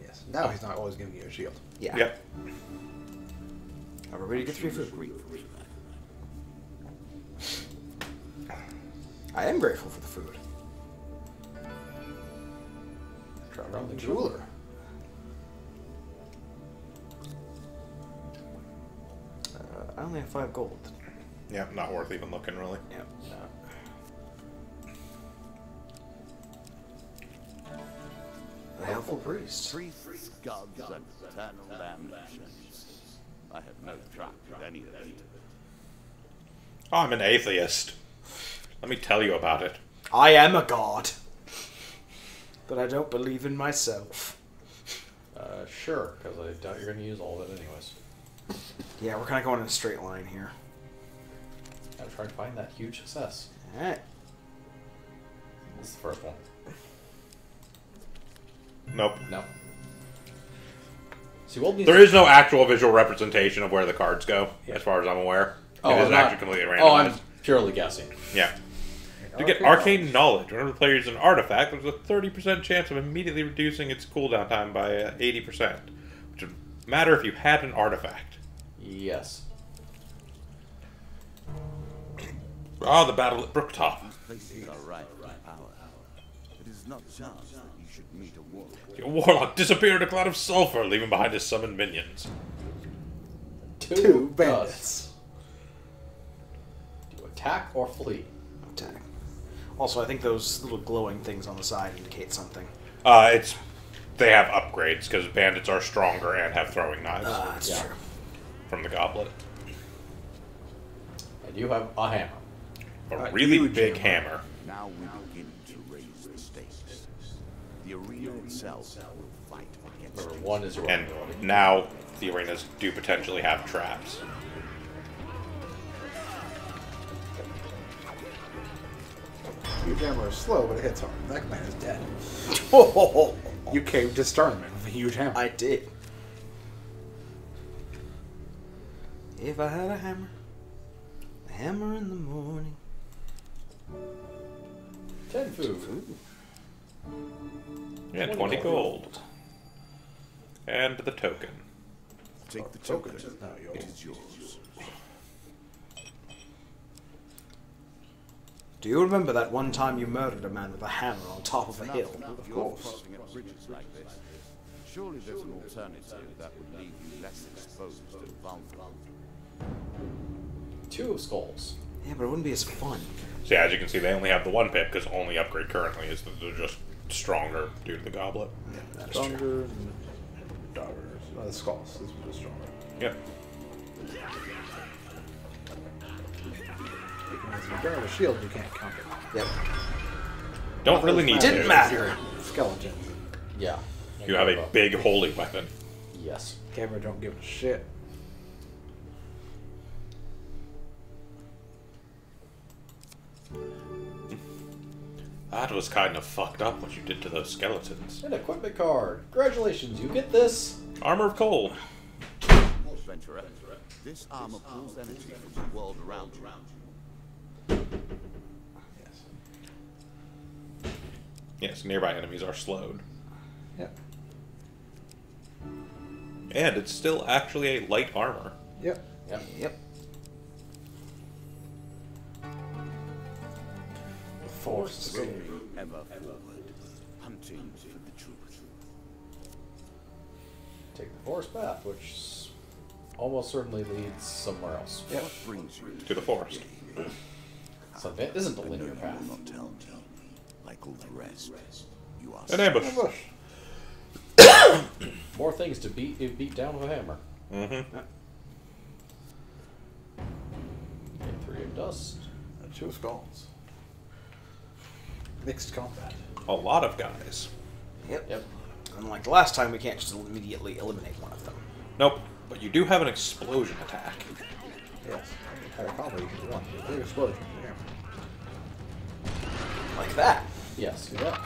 Speaker 3: Yes. Now he's not always giving you a shield.
Speaker 2: Yeah.
Speaker 4: Yep.
Speaker 2: Everybody get 3 food. I am grateful for the food.
Speaker 1: Try around the
Speaker 3: Jeweler.
Speaker 2: I only have 5 gold.
Speaker 4: Yeah, not worth even looking, really.
Speaker 2: Yep. The helpful priest.
Speaker 7: Priests, gods, and eternal damnation. I have no track with any of it.
Speaker 4: I'm an atheist. Let me tell you about it.
Speaker 2: I am a god. But I don't believe in myself.
Speaker 1: Sure, because I doubt you're going to use all of it anyways.
Speaker 2: Yeah, we're kind of going in a straight line here.
Speaker 1: Gotta try and find that huge success.
Speaker 2: Alright.
Speaker 1: This is the first one.
Speaker 4: Nope.
Speaker 1: No. See, we'll
Speaker 4: There is no actual visual representation of where the cards go, as far as I'm aware. It
Speaker 1: I'm
Speaker 4: isn't
Speaker 1: not-
Speaker 4: actually completely randomized.
Speaker 1: Oh, I'm purely guessing.
Speaker 4: Yeah. To get arcane knowledge, whenever the player uses an artifact, there's a 30% chance of immediately reducing its cooldown time by 80%. Which would matter if you had an artifact.
Speaker 1: Yes.
Speaker 4: Ah, the battle at Brooktop.
Speaker 7: Places are ripe with power. It is not chance that you should meet a warlock.
Speaker 4: Your warlock disappeared in a cloud of sulfur, leaving behind his summoned minions.
Speaker 3: Two bandits.
Speaker 1: Do you attack or flee?
Speaker 2: Attack. Also, I think those little glowing things on the side indicate something.
Speaker 4: They have upgrades, because bandits are stronger and have throwing knives
Speaker 2: That's
Speaker 1: Yeah.
Speaker 2: true.
Speaker 4: from the goblet.
Speaker 1: And you have a hammer.
Speaker 4: A really
Speaker 2: huge
Speaker 4: big hammer.
Speaker 7: Now we begin to raise the stakes. The arena itself will fight against
Speaker 1: Number
Speaker 7: it.
Speaker 1: 1 is your
Speaker 4: And
Speaker 1: ability.
Speaker 4: now the arenas do potentially have traps.
Speaker 3: huge hammer is slow, but it hits hard. That man is dead.
Speaker 2: Oh,
Speaker 3: You caved his sternum with a huge hammer.
Speaker 2: I did. If I had a hammer in the morning.
Speaker 1: 10 food.
Speaker 6: Yeah, 20 gold. And the token.
Speaker 7: Take the token.
Speaker 3: No,
Speaker 7: It is yours.
Speaker 2: Do you remember that one time you murdered a man with a hammer on top of a hill?
Speaker 7: Of course. Crossing at bridges like this. Surely there's an alternative that would leave you less exposed and vulnerable.
Speaker 1: 2 skulls.
Speaker 2: Yeah, but it wouldn't be as fun.
Speaker 6: So yeah, as you can see, they only have the one pip because only upgrade currently is that they're just stronger due to the goblet.
Speaker 2: Yeah, that's
Speaker 3: Stronger
Speaker 2: true.
Speaker 3: and daggers. The skulls is just stronger.
Speaker 6: Yep.
Speaker 3: If you burn a shield, you can't counter.
Speaker 2: Yep.
Speaker 6: Don't really need
Speaker 2: Didn't
Speaker 6: to.
Speaker 2: matter.
Speaker 3: Skeleton.
Speaker 1: Yeah.
Speaker 6: You have a big holding weapon.
Speaker 1: Yes.
Speaker 3: Camera don't give a shit.
Speaker 6: That was kind of fucked up what you did to those skeletons.
Speaker 1: An equipment card. Congratulations, you get this.
Speaker 6: Armor of Cold.
Speaker 7: Adventurer, this armor pulls energy from the world around you.
Speaker 3: Yes.
Speaker 6: Yes, nearby enemies are slowed.
Speaker 3: Yep.
Speaker 6: And it's still actually a light armor.
Speaker 3: Yep.
Speaker 1: Yep.
Speaker 2: Yep.
Speaker 1: Force.
Speaker 7: Going ever forward, hunting for the truth.
Speaker 1: Take the forest path, which almost certainly leads somewhere else.
Speaker 7: What brings you
Speaker 6: To the forest.
Speaker 1: So it isn't a
Speaker 7: I know
Speaker 1: linear
Speaker 7: you
Speaker 1: path.
Speaker 7: will not tell me. Like all the rest, you are
Speaker 6: An ambush.
Speaker 1: More things to beat down with a hammer.
Speaker 6: Mm-hmm.
Speaker 1: Take 3 of dust.
Speaker 3: 2 skulls. Mixed combat.
Speaker 6: A lot of guys.
Speaker 2: Yep.
Speaker 1: Yep.
Speaker 2: Unlike the last time, we can't just immediately eliminate one of them.
Speaker 6: Nope. But you do have an explosion attack.
Speaker 3: Yes. At a combo, you can do one. Big explosion. Yeah.
Speaker 2: Like that.
Speaker 1: Yes.
Speaker 3: Do that.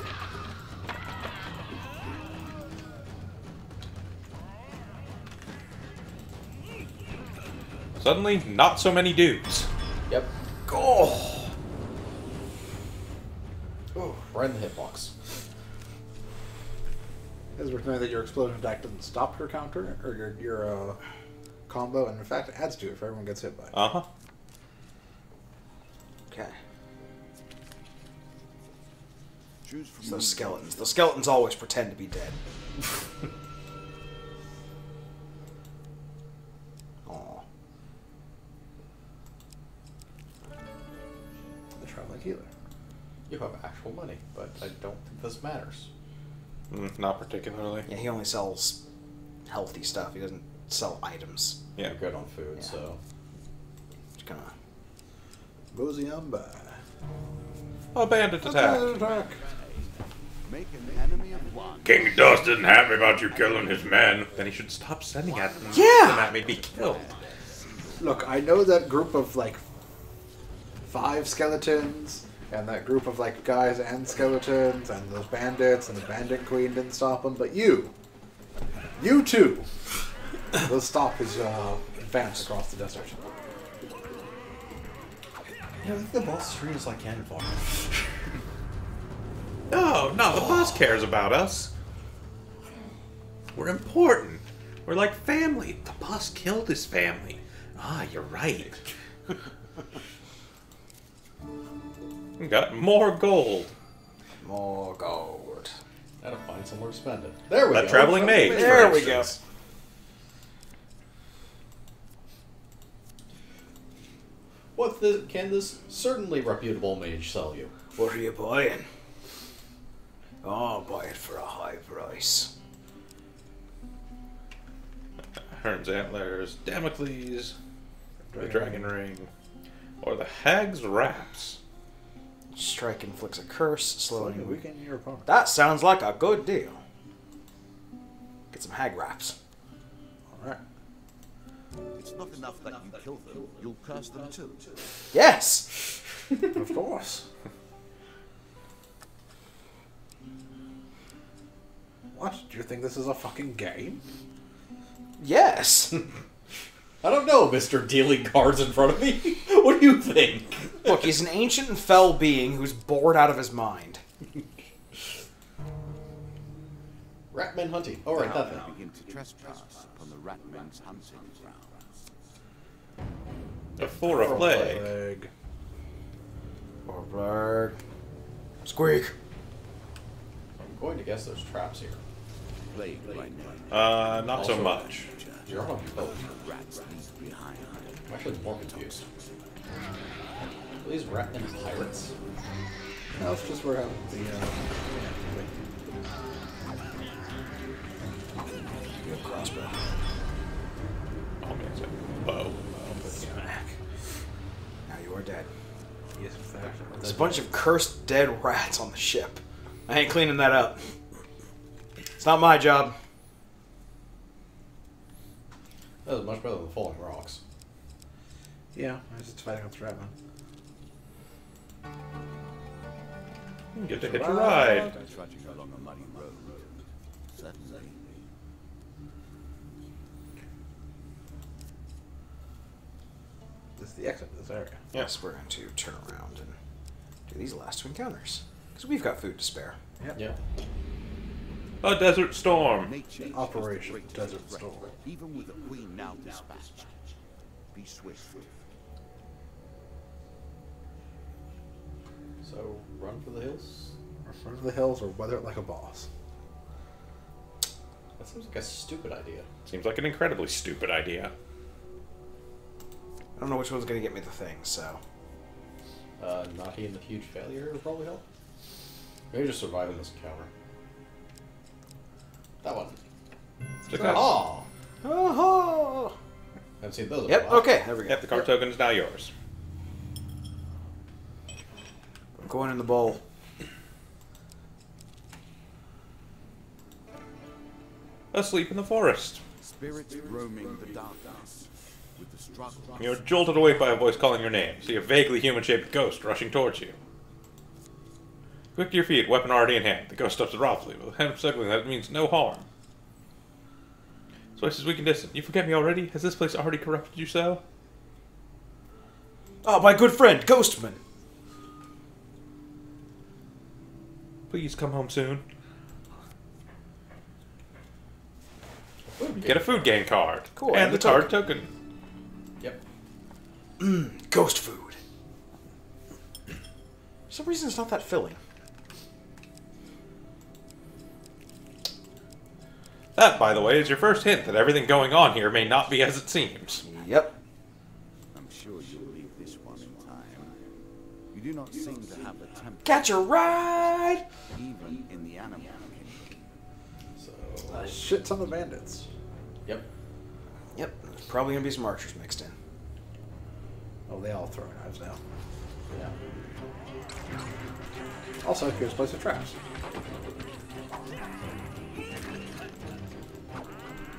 Speaker 6: Suddenly, not so many dudes.
Speaker 1: Yep.
Speaker 2: Oh.
Speaker 1: Oh, right in the hitbox.
Speaker 3: It's recommended that your explosion attack doesn't stop your counter or your combo, and in fact, it adds to it if everyone gets hit by it.
Speaker 6: Uh-huh.
Speaker 2: Okay.
Speaker 7: choose from
Speaker 2: It's those skeletons. The skeletons always pretend to be dead. Aw.
Speaker 3: The traveling healer.
Speaker 1: You have actual money, but I don't think this matters.
Speaker 6: Not particularly.
Speaker 2: Yeah, he only sells healthy stuff. He doesn't sell items.
Speaker 6: Yeah.
Speaker 1: You're good on food,
Speaker 2: Yeah.
Speaker 1: so.
Speaker 2: Just gonna...
Speaker 3: Mosey on by.
Speaker 6: A bandit attack.
Speaker 3: Attack.
Speaker 7: Make an enemy of one.
Speaker 6: King Dust isn't happy about you killing his men. Then he should stop sending at them.
Speaker 2: Yeah!
Speaker 6: Then that may be killed.
Speaker 3: Look, I know that group of like 5 skeletons, and that group of like guys and skeletons, and those bandits, and the bandit queen didn't stop them, but you two, will stop his advance across the desert.
Speaker 1: Yeah, I think the boss is treat us like cannon fodder.
Speaker 6: No, the boss cares about us. We're important. We're like family. The boss killed his family. Ah, you're right. We got more gold.
Speaker 2: More gold.
Speaker 1: Gotta find somewhere to spend it. There we
Speaker 6: That
Speaker 1: go.
Speaker 6: traveling mage.
Speaker 2: There
Speaker 6: for
Speaker 2: we go.
Speaker 6: instance.
Speaker 1: Can this certainly reputable mage sell you?
Speaker 2: What are you buying? Oh, I'll buy it for a high price.
Speaker 6: Hearn's Antlers, Damocles, the Dragon Ring, or the Hag's Wraps.
Speaker 2: Strike inflicts a curse, slowing...
Speaker 3: Weaken your opponent.
Speaker 2: That sounds like a good deal. Get some hag wraps.
Speaker 3: Alright.
Speaker 7: It's not enough that you kill them, you'll curse them too.
Speaker 2: Yes!
Speaker 3: Of course. What? Do you think this is a fucking game?
Speaker 2: Yes.
Speaker 1: I don't know, Mr. Dealing cards in front of me. What do you think?
Speaker 2: Look, he's an ancient and fell being who's bored out of his mind.
Speaker 1: Ratman hunting. Oh, right, that
Speaker 7: Now
Speaker 1: thing.
Speaker 7: begin to trespass upon the Ratmen's hunting grounds.
Speaker 6: The Four of Plague.
Speaker 3: Plague.
Speaker 2: Or blurg. Squeak.
Speaker 1: I'm going to guess there's traps here.
Speaker 7: Plague by name.
Speaker 6: Not so
Speaker 1: Also-
Speaker 6: much.
Speaker 1: You're on both.
Speaker 7: Rats leave behind.
Speaker 1: I'm actually more confused. Are these Ratman pirates?
Speaker 3: No, it's just we're having the.
Speaker 2: You have crossbow.
Speaker 6: Oh, man, it's a bow.
Speaker 2: Smack. Now you are dead.
Speaker 3: Yes, in fact.
Speaker 2: There's a bunch of cursed dead rats on the ship. I ain't cleaning that up. It's not my job.
Speaker 1: That was much better than falling rocks.
Speaker 3: Yeah, I was just fighting with Ratman.
Speaker 6: You get to hitch a ride.
Speaker 7: Trudging along a muddy road. Suddenly,
Speaker 3: This is the exit to this area.
Speaker 2: Yes, we're going to turn around and do these last two encounters. Because we've got food to spare.
Speaker 1: Yeah.
Speaker 6: A desert storm.
Speaker 7: nature is
Speaker 3: Operation
Speaker 7: the greatest
Speaker 3: Desert
Speaker 7: threat,
Speaker 3: Storm.
Speaker 7: even with the queen now dispatched. Be swift.
Speaker 1: So, run for the hills?
Speaker 3: Or front of the hills, or weather it like a boss.
Speaker 1: That seems like a stupid idea.
Speaker 6: Seems like an incredibly stupid idea.
Speaker 2: I don't know which one's going to get me the thing, so...
Speaker 1: Not hitting the huge failure would probably help. Maybe just surviving this encounter. That one.
Speaker 6: Success.
Speaker 1: Oh!
Speaker 2: Oh!
Speaker 1: Haven't seen those in a
Speaker 2: Yep,
Speaker 1: while.
Speaker 2: okay, there we go.
Speaker 6: Yep, the card token is now yours.
Speaker 2: I'm going in the bowl.
Speaker 6: Asleep in the forest.
Speaker 7: Spirits roaming the darkness with the struggle.
Speaker 6: You're jolted awake by a voice calling your name. See a vaguely human-shaped ghost rushing towards you. Quick to your feet, weapon already in hand. The ghost steps abruptly, with a hand circling that means no harm. Voice is weak and distant. You forget me already? Has this place already corrupted you so?
Speaker 2: Oh, my good friend, Ghostman.
Speaker 6: Please come home soon. Get a food gain card.
Speaker 2: Cool,
Speaker 6: And
Speaker 2: and
Speaker 6: the
Speaker 2: the
Speaker 6: card token.
Speaker 1: Yep.
Speaker 2: Ghost food. For some reason, it's not that filling.
Speaker 6: That, by the way, is your first hint that everything going on here may not be as it seems.
Speaker 2: Yep.
Speaker 7: I'm sure you'll leave this one in time. You do not seem to have the temper,
Speaker 2: Catch a ride!
Speaker 7: even in the animal kingdom.
Speaker 1: So,
Speaker 3: Shit ton of bandits.
Speaker 1: yep.
Speaker 2: Yep, there's probably going to be some archers mixed in.
Speaker 3: Oh, they all throw knives now.
Speaker 1: Yeah.
Speaker 3: Also, here's a place of traps.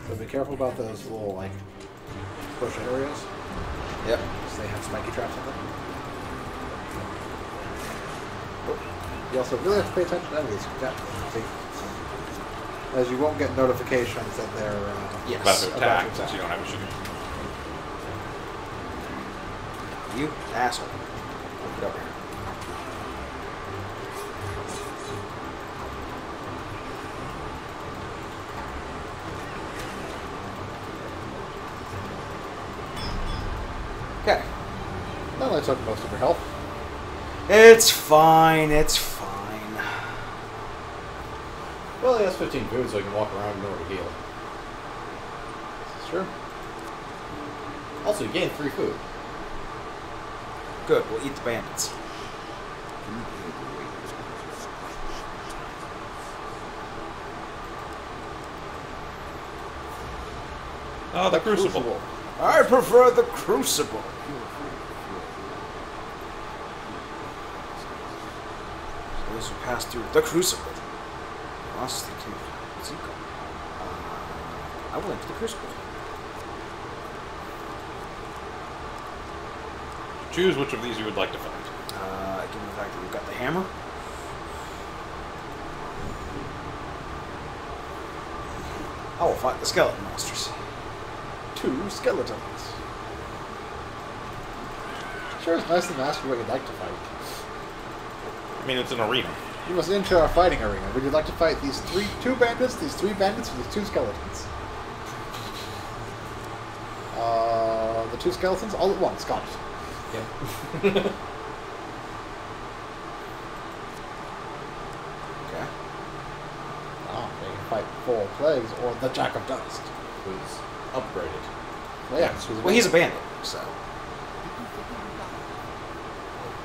Speaker 3: So be careful about those little, like, bush areas.
Speaker 2: Yep.
Speaker 3: Because they have spiky traps in them. You also really have to pay attention to enemies. See? As you won't get notifications that they're
Speaker 2: Yes.
Speaker 6: About to
Speaker 3: About
Speaker 6: attack,
Speaker 3: to
Speaker 6: since you don't have a shield.
Speaker 2: You asshole. Get over here. Okay.
Speaker 3: That only took most of your health.
Speaker 2: It's fine, it's fine.
Speaker 1: Well, he has 15 food, so he can walk around and know where to heal.
Speaker 3: This is true.
Speaker 1: Also, you gain 3 food.
Speaker 2: Good, we'll eat the bandits.
Speaker 7: Can you hear the waves of the
Speaker 6: Oh, the Crucible.
Speaker 2: I prefer the Crucible. Those who pass through the Crucible. Lost the key. What's it called? I will enter the Crucible.
Speaker 6: Choose which of these you would like to fight.
Speaker 2: Given the fact that we've got the hammer. I will fight the skeleton monsters.
Speaker 3: 2 skeletons. Sure, it's nice to ask you what you'd like to fight.
Speaker 4: I mean, it's an arena.
Speaker 3: You must enter our fighting arena. Would you like to fight these 2 bandits, these 3 bandits, or these 2 skeletons? The 2 skeletons all at once. Got it.
Speaker 1: Yep.
Speaker 2: Okay.
Speaker 3: Oh, they can fight 4 plagues or the Jack of Dust.
Speaker 1: Who's upgraded.
Speaker 3: Well, yeah, so
Speaker 2: Well, he's a bandit, so.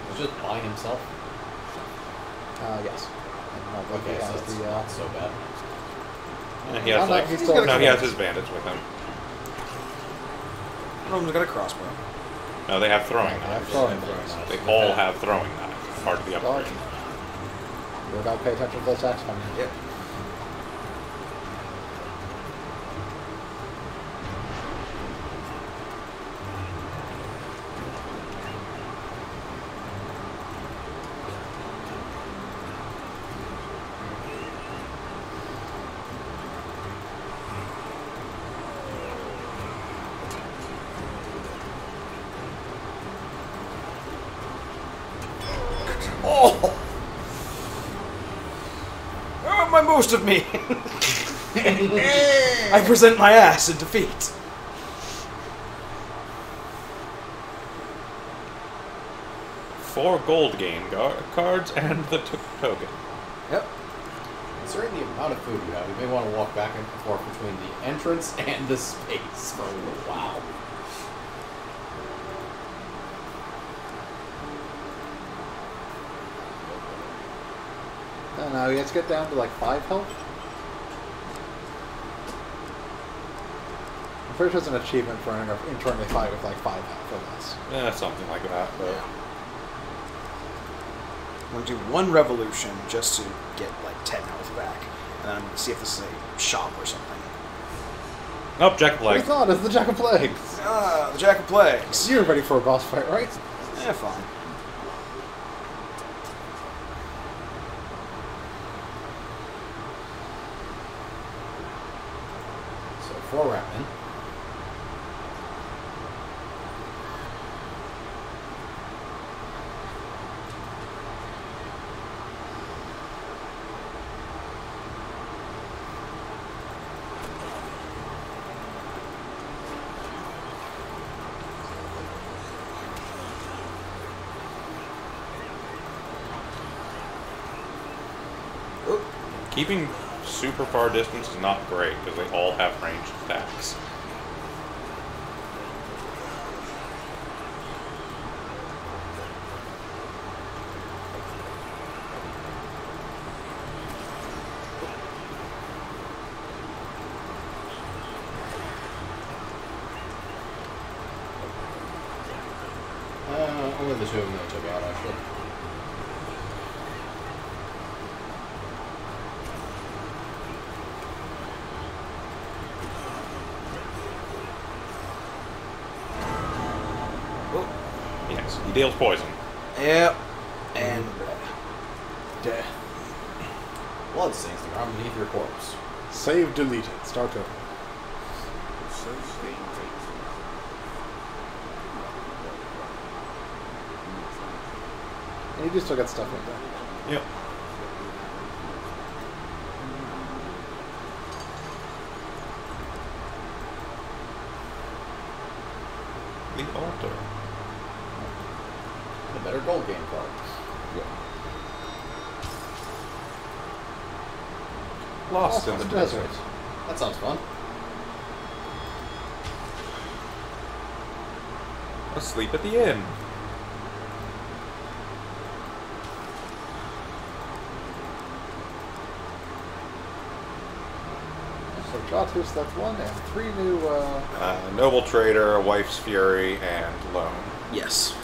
Speaker 1: He's just by himself.
Speaker 3: yes. And,
Speaker 1: Okay,
Speaker 3: he
Speaker 1: so
Speaker 3: has
Speaker 1: it's
Speaker 3: the,
Speaker 1: not so bad.
Speaker 4: Yeah, he has
Speaker 3: no,
Speaker 4: like
Speaker 3: he's still-
Speaker 4: no, he has his bandits with him.
Speaker 2: One of them's got a crossbow.
Speaker 4: No, they have throwing
Speaker 3: They have
Speaker 4: knives.
Speaker 3: throwing
Speaker 1: knives.
Speaker 4: They all have throwing knives. Part of the upgrade.
Speaker 3: You gotta pay attention to those attacks coming in.
Speaker 2: Yep. Oh! Oh, my most of me! I present my ass in defeat.
Speaker 4: Four gold gain cards and the token.
Speaker 2: Yep.
Speaker 1: Considering the amount of food you have, you may want to walk back and forth between the entrance and the space for a little while.
Speaker 3: No, he has to get down to like 5 health. I'm pretty sure it's an achievement for an internally fight with like 5 health or less.
Speaker 4: Yeah, something like that. But
Speaker 2: I'm going to do 1 revolution just to get like 10 health back. And then I'm going to see if this is a shop or something.
Speaker 4: Nope, Jack of
Speaker 3: But
Speaker 4: Plague.
Speaker 3: it's not, it's the Jack of Plagues.
Speaker 2: Ah, the Jack of Plagues.
Speaker 3: You're ready for a boss fight, right?
Speaker 2: Yeah, fine.
Speaker 1: So 4 ramen.
Speaker 4: Keeping super far distance is not great because they all have ranged attacks.
Speaker 1: Only the 2 of them that took out, actually.
Speaker 4: Yes, he deals poison.
Speaker 2: Yep. And death.
Speaker 1: Blood stains the ground beneath your corpse.
Speaker 3: Save deleted. Start over. And you do still get stuff like that.
Speaker 4: Yep. The altar.
Speaker 1: The better gold game card.
Speaker 4: Lost in the desert.
Speaker 1: That sounds fun.
Speaker 4: Asleep at the inn.
Speaker 3: So Jatu slept 1 and 3 new,
Speaker 4: Noble Trader, Wife's Fury, and Lone.
Speaker 2: Yes.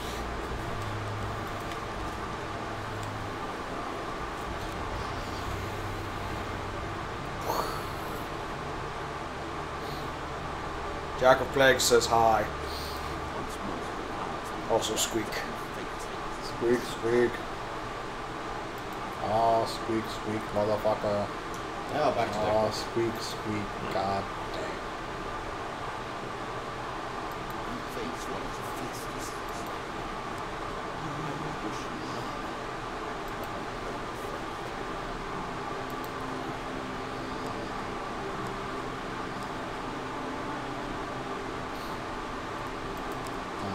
Speaker 2: Jack of Plagues says hi. Also squeak.
Speaker 3: squeak, squeak. Oh, squeak, squeak, motherfucker.
Speaker 1: Now back to
Speaker 3: Oh,
Speaker 1: deck.
Speaker 3: squeak, squeak. God dang.
Speaker 7: Face one of the fiercest.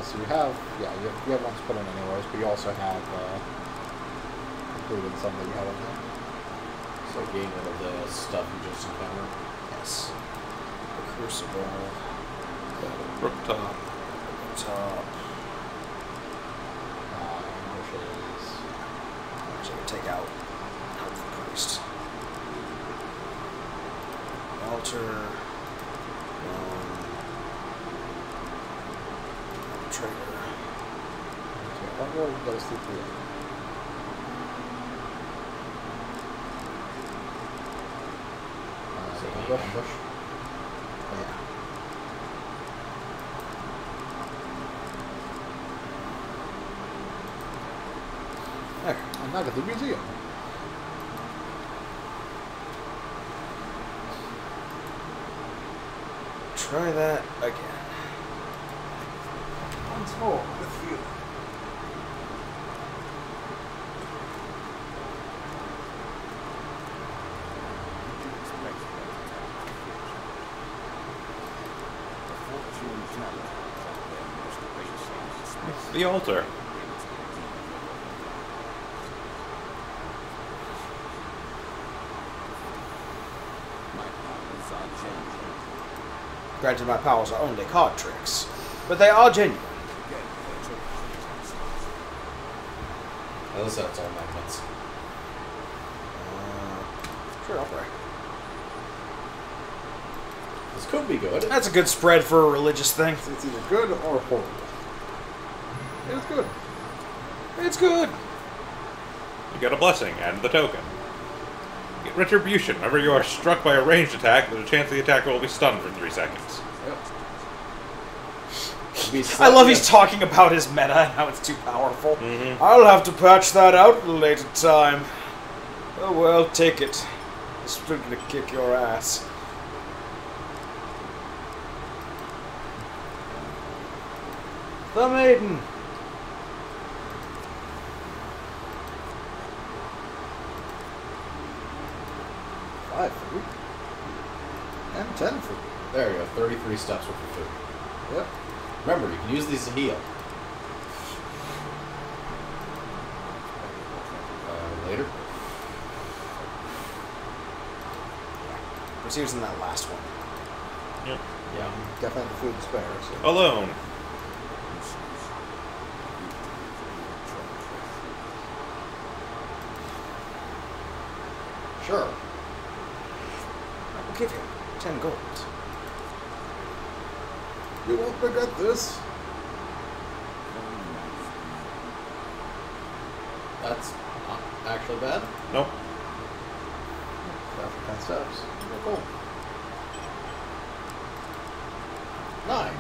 Speaker 3: So you have, yeah, you have ones put in anyways, but you also have included some that you have in there.
Speaker 1: So getting rid of the stuff you just encountered.
Speaker 2: Yes. The Crucible.
Speaker 4: Brooktop.
Speaker 2: Top.
Speaker 3: Ambushes.
Speaker 2: Actually, we'll take out Helpful Priest. Altar. Traitor.
Speaker 3: One roll goes through 3.
Speaker 1: So
Speaker 3: Ambush.
Speaker 1: ambush.
Speaker 2: Yeah.
Speaker 3: There, and now get the museum.
Speaker 2: Try that again.
Speaker 3: Once more with you.
Speaker 4: The altar.
Speaker 2: Granted, my powers are only card tricks, but they are genuine.
Speaker 1: At least that's all magnets.
Speaker 2: Sure, I'll pray.
Speaker 1: This could be good.
Speaker 2: That's a good spread for a religious thing.
Speaker 3: It's either good or horrible. It's good.
Speaker 2: It's good.
Speaker 6: You get a blessing and the token. You get retribution. Whenever you are struck by a ranged attack, there's a chance the attacker will be stunned for 3 seconds.
Speaker 2: I love he's talking about his meta and how it's too powerful. I'll have to patch that out at a later time. Oh well, take it. I'm still gonna kick your ass. The maiden.
Speaker 3: Five food. And 10 food.
Speaker 1: There you go. 33 steps worth of food.
Speaker 3: Yep.
Speaker 1: Remember, you can use these to heal. Later.
Speaker 2: Was using that last one.
Speaker 6: Yep.
Speaker 1: Yeah.
Speaker 3: Definitely food spare. So.
Speaker 6: Alone.
Speaker 1: Sure.
Speaker 2: I will give him 10 gold.
Speaker 3: You won't regret this.
Speaker 1: That's not actually bad.
Speaker 6: Nope.
Speaker 3: After 10 steps.
Speaker 1: Oh, cool. 9.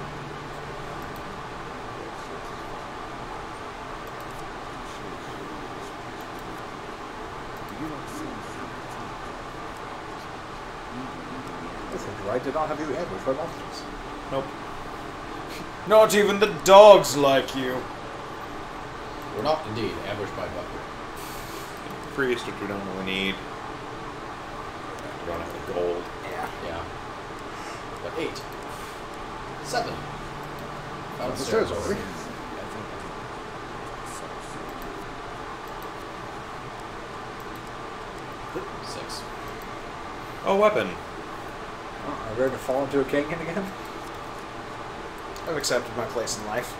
Speaker 3: This is right. Did not have you ambushed by monsters.
Speaker 6: Nope.
Speaker 2: Not even the dogs like you.
Speaker 1: We're not indeed ambushed by Bucker.
Speaker 6: Priest, which we don't really need. We don't have the gold.
Speaker 2: Yeah.
Speaker 1: Yeah. But 8. 7.
Speaker 3: Found the stairs already.
Speaker 1: 6.
Speaker 6: Oh, weapon.
Speaker 3: Are you ready to fall into a canyon again?
Speaker 2: I've accepted my place in life.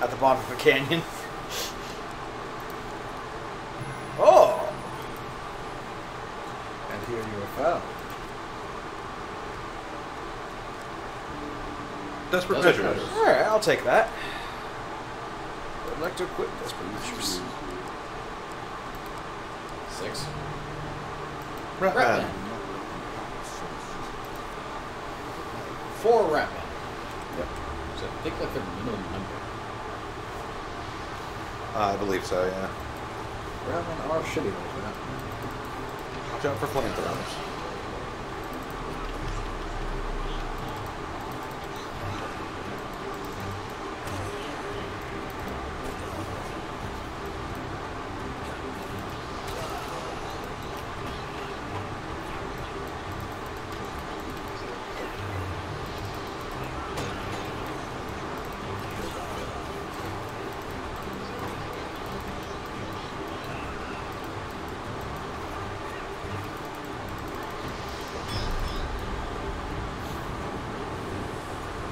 Speaker 2: At the bottom of a canyon. Oh!
Speaker 3: And here you are found.
Speaker 6: Desperate
Speaker 1: Desperate
Speaker 6: measures.
Speaker 1: measures.
Speaker 2: Alright, I'll take that. I'd like to equip Desperate Measures.
Speaker 1: 6.
Speaker 6: Rat
Speaker 1: Rat
Speaker 6: Man.
Speaker 1: Man. 4 Rat Man.
Speaker 3: Yep.
Speaker 1: So I think like the minimum number.
Speaker 4: I believe so, yeah.
Speaker 3: Ramen are shitty like that.
Speaker 4: Watch out for flamethrowers.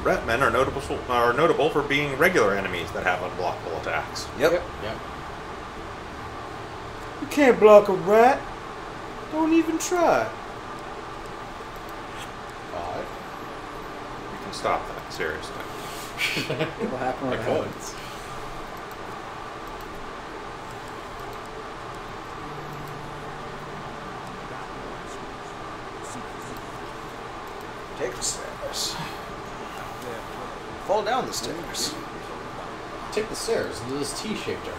Speaker 4: rat men are notable for being regular enemies that have unblockable attacks.
Speaker 2: Yep.
Speaker 1: Yep.
Speaker 2: You can't block a rat. Don't even try.
Speaker 1: 5.
Speaker 4: You can stop that, seriously.
Speaker 3: It'll happen when
Speaker 1: I
Speaker 3: it
Speaker 1: could.
Speaker 3: happens.
Speaker 2: Take the stairs. Fall down the stairs.
Speaker 1: Take the stairs into this T-shaped area.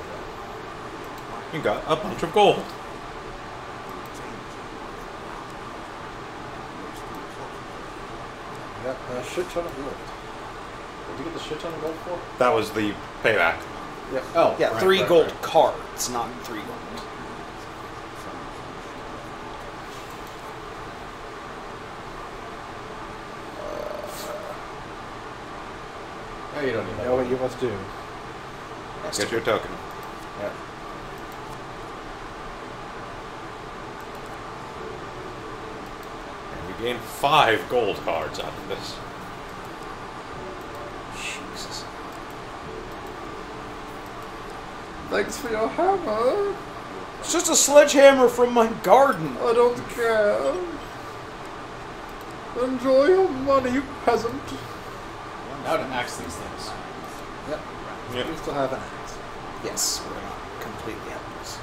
Speaker 4: You got a bunch of gold.
Speaker 3: You got a shit ton of gold.
Speaker 1: What did you get the shit ton of gold for?
Speaker 4: That was the payback.
Speaker 3: Yep.
Speaker 1: Oh,
Speaker 2: Yeah,
Speaker 1: right,
Speaker 2: 3
Speaker 1: right,
Speaker 2: gold
Speaker 1: right.
Speaker 2: cards, not 3 gold.
Speaker 1: Oh, you don't need
Speaker 3: You
Speaker 1: that.
Speaker 3: know what you must do.
Speaker 4: Get your token.
Speaker 3: Yep.
Speaker 4: And you gain 5 gold cards out of this.
Speaker 2: Jesus.
Speaker 3: Thanks for your hammer.
Speaker 2: It's just a sledgehammer from my garden.
Speaker 3: I don't care. Enjoy your money, you peasant.
Speaker 1: Now to axe these things.
Speaker 3: Yep.
Speaker 4: Yep.
Speaker 3: You still have an axe.
Speaker 2: Yes, we're not completely helpless.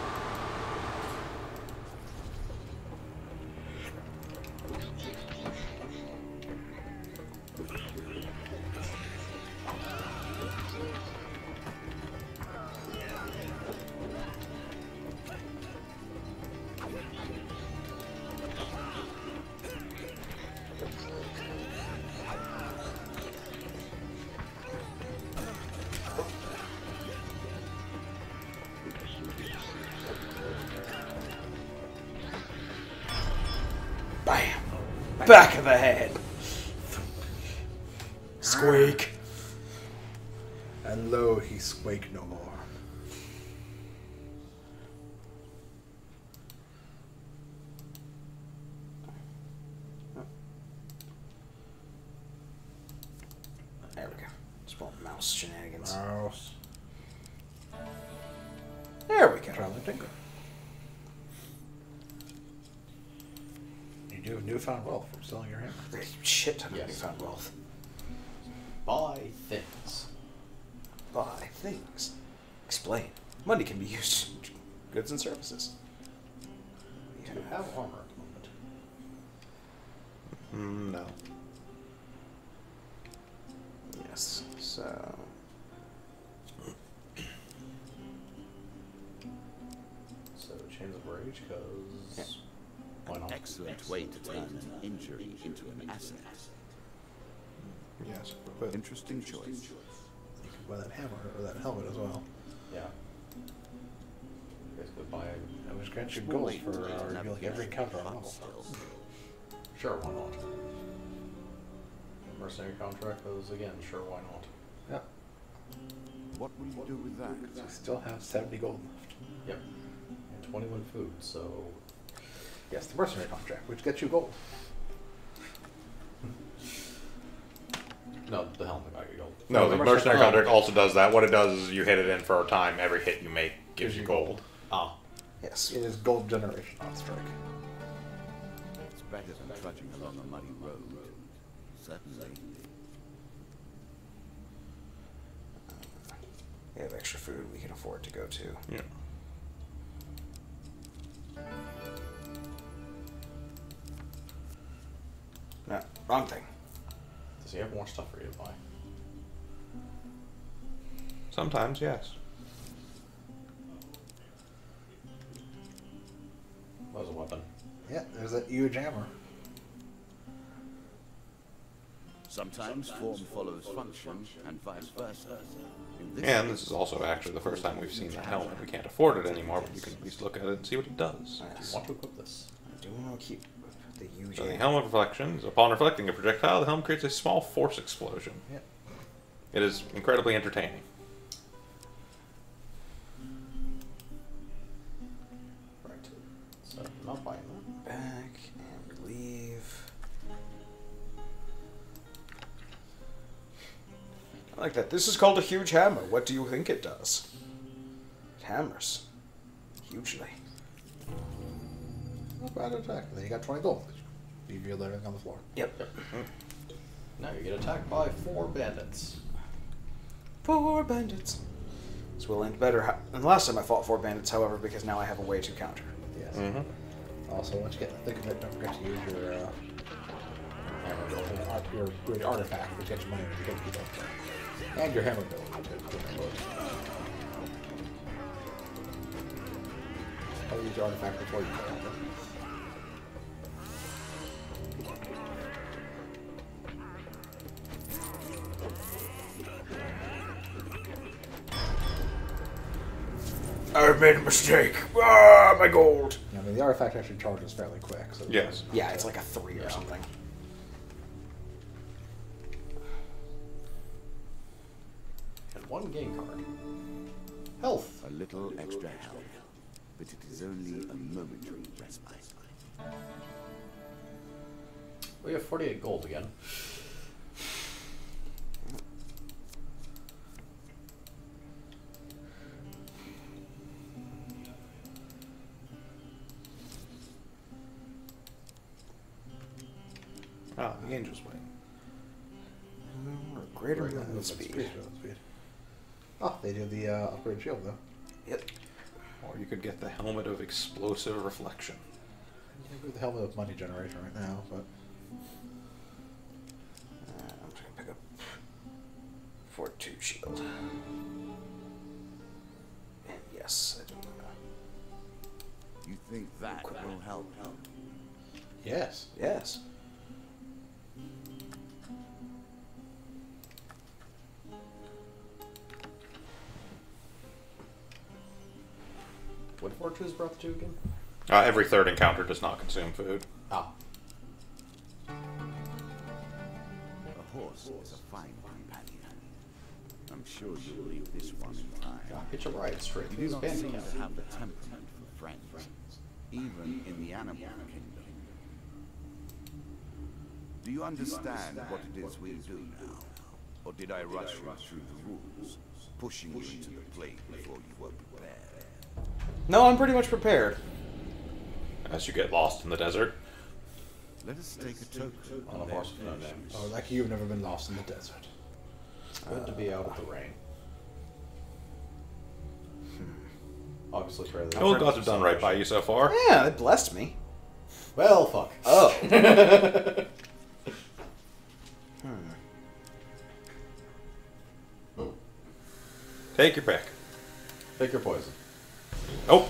Speaker 2: Bam! Back of the head. Squeak.
Speaker 3: And lo, he squake no more.
Speaker 2: There we go. Small mouse shenanigans.
Speaker 3: Mouse.
Speaker 2: There we go.
Speaker 3: Traveling tinker. You do have newfound wealth from selling your hammer.
Speaker 2: There's shit ton of
Speaker 1: Yes.
Speaker 2: newfound wealth.
Speaker 1: Buy things.
Speaker 2: Buy things. Explain. Money can be used in goods and services.
Speaker 1: Do you have armor at the moment?
Speaker 4: No.
Speaker 2: Yes. So
Speaker 1: So chains of rage, because why not?
Speaker 7: Excellent way to turn an injury into an asset.
Speaker 4: Yes. But
Speaker 7: Interesting choice.
Speaker 3: You can buy that hammer or that helmet as well.
Speaker 1: Yeah. Basically buy.
Speaker 3: And which grants you gold for revealing every encounter on level.
Speaker 1: Sure, why not? Mercenary contract, those again. Sure, why not?
Speaker 3: Yep.
Speaker 7: What will you do with that?
Speaker 3: You still have 70 gold left.
Speaker 1: Yep. And 21 food. So
Speaker 3: Yes, the mercenary contract, which gets you gold.
Speaker 1: no, the helmet got you gold.
Speaker 4: no, the
Speaker 3: the
Speaker 4: mercenary
Speaker 3: mercenary-
Speaker 4: contract also does that. What it does is you hit it in for a time. Every hit you make gives you gold.
Speaker 1: Ah,
Speaker 2: yes.
Speaker 3: It is gold generation on strike.
Speaker 7: It's better than trudging along a muddy road. Certainly.
Speaker 2: We have extra food we can afford to go to.
Speaker 4: Yeah.
Speaker 2: No, wrong thing.
Speaker 1: does he have more stuff for you to buy?
Speaker 4: Sometimes, yes.
Speaker 1: That was a weapon.
Speaker 3: Yeah, there's that huge hammer.
Speaker 7: Sometimes form follows function, and vice versa. In
Speaker 4: And this is also actually the first time we've seen the helmet. We can't afford it anymore, but you can at least look at it and see what it does.
Speaker 2: Yes.
Speaker 1: Want to equip this?
Speaker 2: I do want to keep the huge.
Speaker 4: So the helmet reflections. Upon reflecting a projectile, the helm creates a small force explosion.
Speaker 3: Yep.
Speaker 4: It is incredibly entertaining.
Speaker 1: Right. So not buying that.
Speaker 2: Back and we leave. I like that. This is called a huge hammer. What do you think it does? It hammers. Hugely.
Speaker 3: Not bad attack. Then you got 20 gold. Leave your living on the floor.
Speaker 2: Yep.
Speaker 1: Now you get attacked by 4 bandits.
Speaker 2: 4 bandits. This will end better than last time I fought 4 bandits, however, because now I have a way to counter.
Speaker 3: Yes.
Speaker 4: Mm-hmm.
Speaker 3: Also, once you get in the thick of it, don't forget to use your great artifact, which gets you money to kill people. And your hammer ability to kill people. I'll use your artifact before you kill them.
Speaker 2: I've made a mistake. Ah, my gold.
Speaker 3: I mean, the artifact actually charges fairly quick. So
Speaker 4: Yes.
Speaker 2: Yeah, it's like a 3 or something.
Speaker 1: And 1 game card. Health.
Speaker 7: A little extra health, but it is only a momentary respite.
Speaker 1: We have 48 gold again.
Speaker 4: Ah, the Angel's Way.
Speaker 2: Greater
Speaker 3: Right,
Speaker 2: movement
Speaker 3: movement
Speaker 2: speed.
Speaker 3: Oh, they do the upgrade shield though.
Speaker 2: Yep.
Speaker 4: Or you could get the Helmet of Explosive Reflection.
Speaker 3: Yeah, with the helmet of money generation right now, but
Speaker 2: I'm just gonna pick up Fortitude Shield. And yes, I do.
Speaker 7: You think that will help?
Speaker 3: yes.
Speaker 2: Yes.
Speaker 1: What fortune is brought to again?
Speaker 4: Every 3rd encounter does not consume food.
Speaker 1: Ah.
Speaker 7: A horse is a fine companion. I'm sure you'll leave this one in time.
Speaker 1: Hitch a ride straight
Speaker 7: You
Speaker 1: through
Speaker 7: do
Speaker 1: this
Speaker 7: not seem
Speaker 1: bandit
Speaker 7: to
Speaker 1: camp.
Speaker 7: have the temperament for friends, even in the animal kingdom. Do you understand what it is we do now? Or did I rush you through the rules, pushing you into the plate before you were prepared?
Speaker 2: No, I'm pretty much prepared.
Speaker 4: As you get lost in the desert.
Speaker 7: Let us take a token
Speaker 1: On a horse with no name.
Speaker 3: Oh, like you've never been lost in the desert.
Speaker 1: It's good to be out of the rain. Obviously, pray that.
Speaker 4: All the gods have done right by you so far.
Speaker 2: Yeah, they blessed me.
Speaker 1: Well, fuck.
Speaker 2: Oh.
Speaker 4: Take your pick.
Speaker 1: Pick your poison.
Speaker 4: Oh.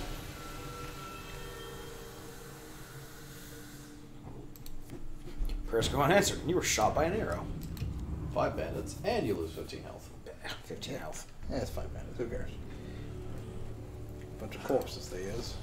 Speaker 2: Prayers go unanswered. You were shot by an arrow.
Speaker 1: 5 bandits, and you lose 15 health.
Speaker 2: 15 health.
Speaker 3: Yeah, it's 5 minutes. Who cares? Bunch of corpses they is.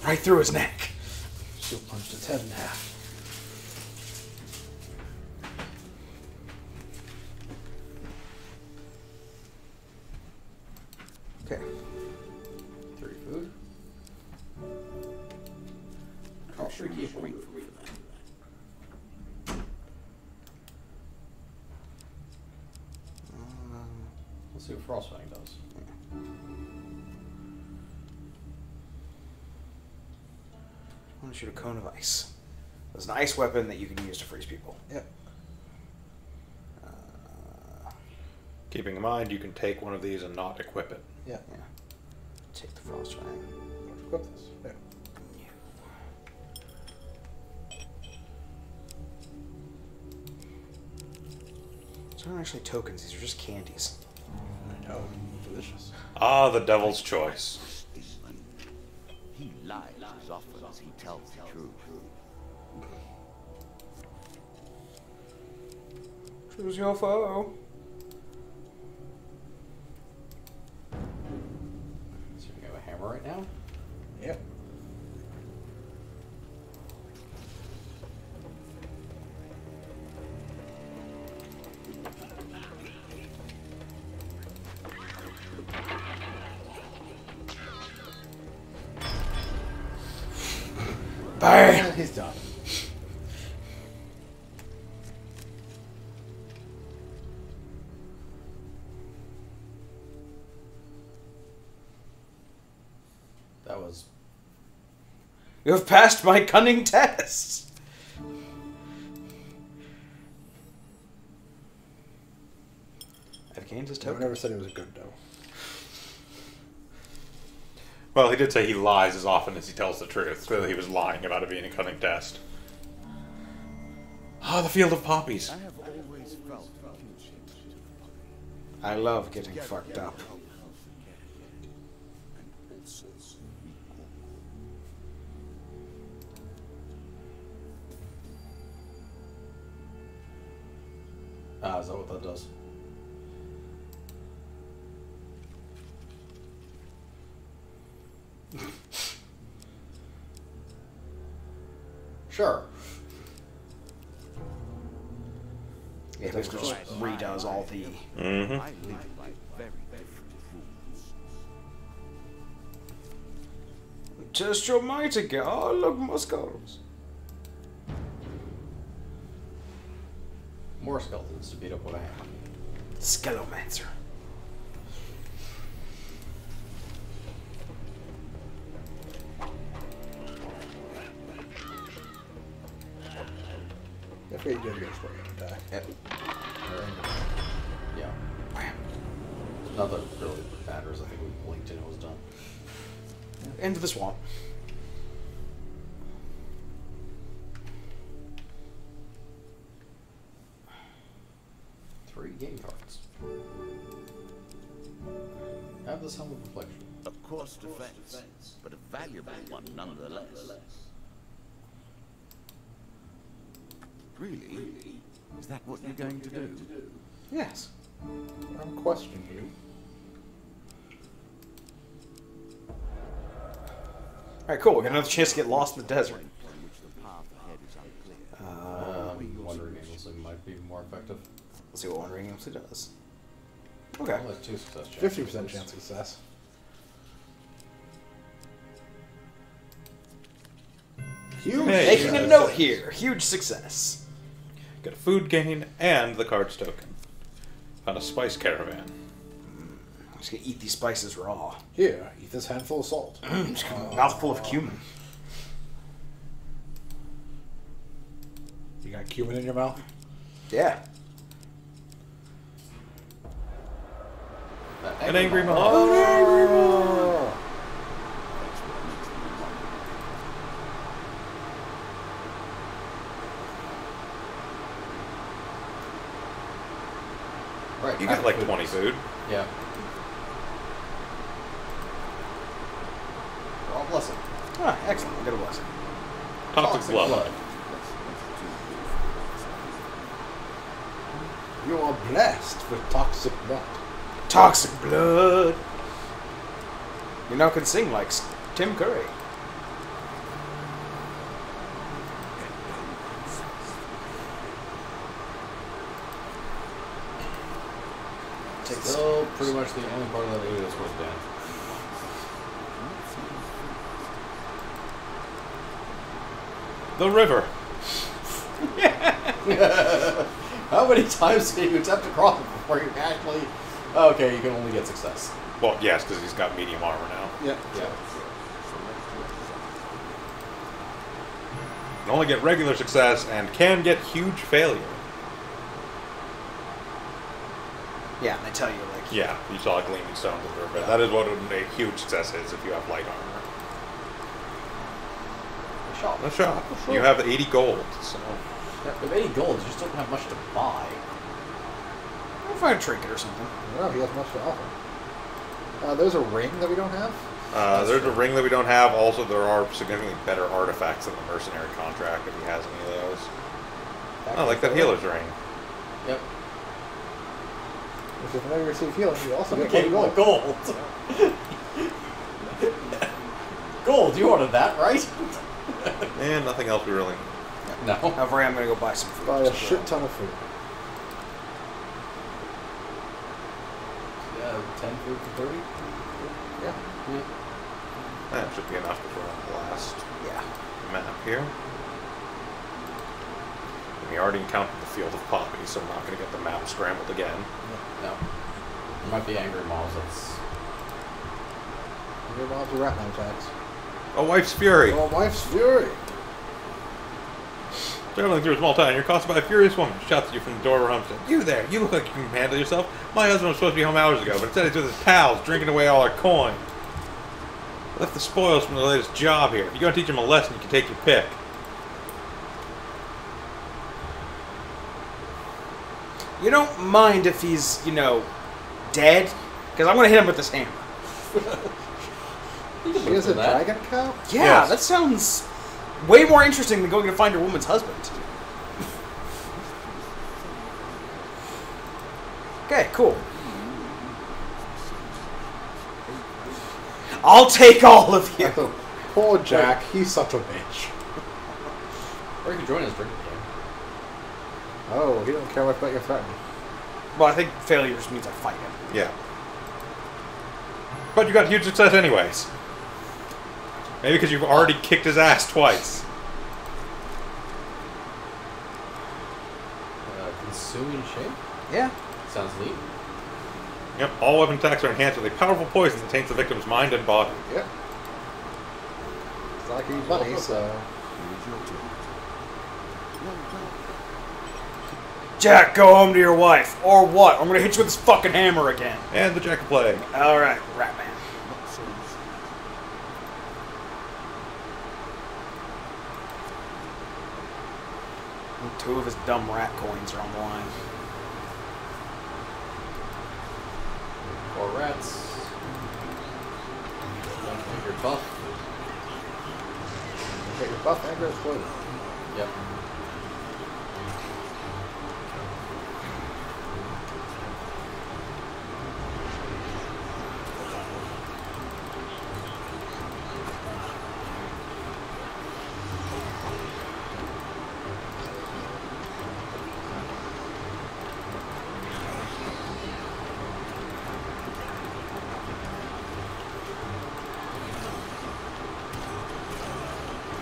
Speaker 2: Right through his neck.
Speaker 3: Still punched its head in half.
Speaker 2: Okay.
Speaker 1: 3 food. Oh, 3 keyboard. Let's see what Frostfang does.
Speaker 2: I want to shoot a cone of ice. It's an ice weapon that you can use to freeze people.
Speaker 3: Yep.
Speaker 4: Keeping in mind, you can take one of these and not equip it.
Speaker 3: Yeah.
Speaker 2: Yeah. Take the frost fang.
Speaker 3: Equip this. Yeah.
Speaker 2: These aren't actually tokens, these are just candies.
Speaker 3: I Oh, delicious.
Speaker 4: Ah, the devil's choice.
Speaker 7: He lies as often as he tells the truth.
Speaker 2: Choose your foe.
Speaker 1: So we have a hammer right now?
Speaker 3: Yep.
Speaker 2: Bang!
Speaker 3: He's done.
Speaker 1: That was...
Speaker 2: You have passed my cunning test. I've gained his
Speaker 3: I
Speaker 2: token.
Speaker 3: never said he was a good dough.
Speaker 4: Well, he did say he lies as often as he tells the truth. Clearly he was lying about it being a cunning test. Ah, the field of poppies.
Speaker 7: I have always felt kinship to the poppy.
Speaker 2: I love getting fucked up.
Speaker 7: And also
Speaker 1: Ah, is that what that does? Sure.
Speaker 2: Yeah, this just redoes all the...
Speaker 4: Mm-hmm.
Speaker 7: I live by very different rules.
Speaker 2: Test your might again. Oh, look, more skulls.
Speaker 1: More skeletons to beat up what I have.
Speaker 2: Skelomancer.
Speaker 3: If we did this for you attack.
Speaker 2: Yep.
Speaker 1: Yeah. Not that it really matters. I think we blinked and it was done.
Speaker 2: Into the swamp.
Speaker 1: Three game cards. Have this helm of reflection.
Speaker 7: A coarse defense, but a valuable one nonetheless. Really? Is that what you're going to do?
Speaker 2: Yes.
Speaker 3: I'm questioning you.
Speaker 2: Alright, cool. We got another chance to get lost in the desert.
Speaker 7: On which the path ahead is unclear.
Speaker 1: Wandering aimlessly might be more effective.
Speaker 2: Let's see what Wandering Aimlessly does. Okay.
Speaker 1: Well, that's 2 success chances.
Speaker 3: 50% chance of success.
Speaker 2: Huge.
Speaker 4: Hey,
Speaker 2: Making a note here. Huge success.
Speaker 4: Got a food gain and the cards token. Found a spice caravan.
Speaker 2: I'm just gonna eat these spices raw.
Speaker 3: Here, eat this handful of salt.
Speaker 2: Just got a mouthful of cumin.
Speaker 3: You got cumin in your mouth?
Speaker 2: Yeah.
Speaker 4: An angry
Speaker 3: Oh,
Speaker 4: Mohawk.
Speaker 1: Right.
Speaker 4: You got like
Speaker 1: food.
Speaker 4: 20 food.
Speaker 1: Yeah. Oh, bless it.
Speaker 2: Ah, excellent. I got a blessing.
Speaker 4: Toxic blood.
Speaker 3: You are blessed with toxic blood.
Speaker 2: Toxic blood. You now can sing like Tim Curry.
Speaker 1: Still pretty much the only part of that area that's worth down.
Speaker 4: The river.
Speaker 1: How many times can you attempt to cross it before you actually... Okay, you can only get success.
Speaker 4: Well, yes, because he's got medium armor now.
Speaker 3: Yeah.
Speaker 1: Yeah.
Speaker 4: Can only get regular success and can get huge failure.
Speaker 2: Yeah, and they tell you like
Speaker 4: Yeah, you saw a gleaming stone in the river. That is what a huge success is if you have light armor.
Speaker 1: A shop.
Speaker 4: No shop. You have 80 gold, so...
Speaker 1: Yeah, with 80 gold, you just don't have much to buy.
Speaker 2: find a trinket or something.
Speaker 3: I don't know if he has much to offer. There's a ring that we don't have.
Speaker 4: There's a ring that we don't have. Also, there are significantly better artifacts than the mercenary contract if he has any of those. Oh, like that healer's ring.
Speaker 1: Yep.
Speaker 3: If whenever you receive healing, you also get
Speaker 1: Okay,
Speaker 3: one
Speaker 1: gold.
Speaker 3: gold.
Speaker 1: Gold, you ordered that, right?
Speaker 4: And nothing else we really...
Speaker 1: No.
Speaker 2: However, I'm gonna go buy some food.
Speaker 3: Buy a shit ton of food.
Speaker 1: Yeah, 10 food for 30?
Speaker 3: Yeah.
Speaker 4: That should be enough before the last map here. We already encountered the field of poppy, so I'm not going to get the map scrambled again.
Speaker 1: No. There might be angry mobs. That's...
Speaker 3: Angry mobs are rat attacks.
Speaker 4: A wife's fury.
Speaker 3: Oh, wife's fury.
Speaker 4: Traveling through a small town, you're accosted by a furious woman. She shouts at you from the door of her homestead. You there! You look like you can handle yourself. My husband was supposed to be home hours ago, but instead he's with his pals, drinking away all our coin. Left the spoils from the latest job here. If you're going to teach him a lesson, you can take your pick.
Speaker 2: You don't mind if he's, you know, dead? Because I'm gonna hit him with this hammer.
Speaker 3: She has a dragon cow?
Speaker 2: Yeah,
Speaker 4: Yes.
Speaker 2: that sounds way more interesting than going to find your woman's husband. Okay, cool. I'll take all of you.
Speaker 3: Poor Jack, he's such a bitch.
Speaker 1: Or you can join his drinking game.
Speaker 3: Oh, he doesn't care much about your threatening.
Speaker 2: Well, I think failure just means I fight him.
Speaker 4: Yeah. But you got huge success anyways. Maybe because you've already kicked his ass twice.
Speaker 1: Consuming shape?
Speaker 2: Yeah.
Speaker 1: Sounds neat.
Speaker 4: Yep, all weapon attacks are enhanced with a powerful poison that taints the victim's mind and body.
Speaker 3: Yep. It's like he's money, so...
Speaker 2: Jack, go home to your wife. Or what? I'm gonna hit you with this fucking hammer again.
Speaker 4: And the Jack of Plague.
Speaker 2: Alright, Ratman. Two of his dumb rat coins are on the line.
Speaker 1: 4 rats. Don't your buff.
Speaker 3: Get your buff and your exploded.
Speaker 1: Yep.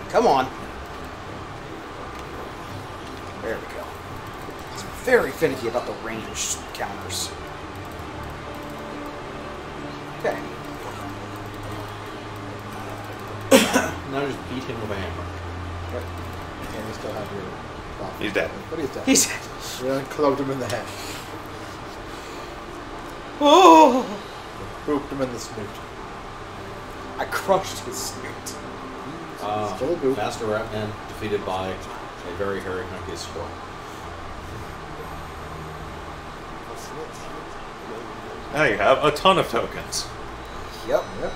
Speaker 2: Come on. There we go. He's very finicky about the range counters. Okay.
Speaker 1: Now just beat him with a hammer.
Speaker 3: Yep. And you still have your buff.
Speaker 4: He's dead.
Speaker 3: But he's dead.
Speaker 2: He's...
Speaker 3: You done clubbed him in the head.
Speaker 2: Oh!
Speaker 3: Booped him in the snoot.
Speaker 2: I crushed his snoot.
Speaker 3: Still a boop.
Speaker 1: Master Ratman defeated by a very hairy hunky squirrel.
Speaker 4: Now you have a ton of tokens.
Speaker 2: Yep.
Speaker 3: Yep.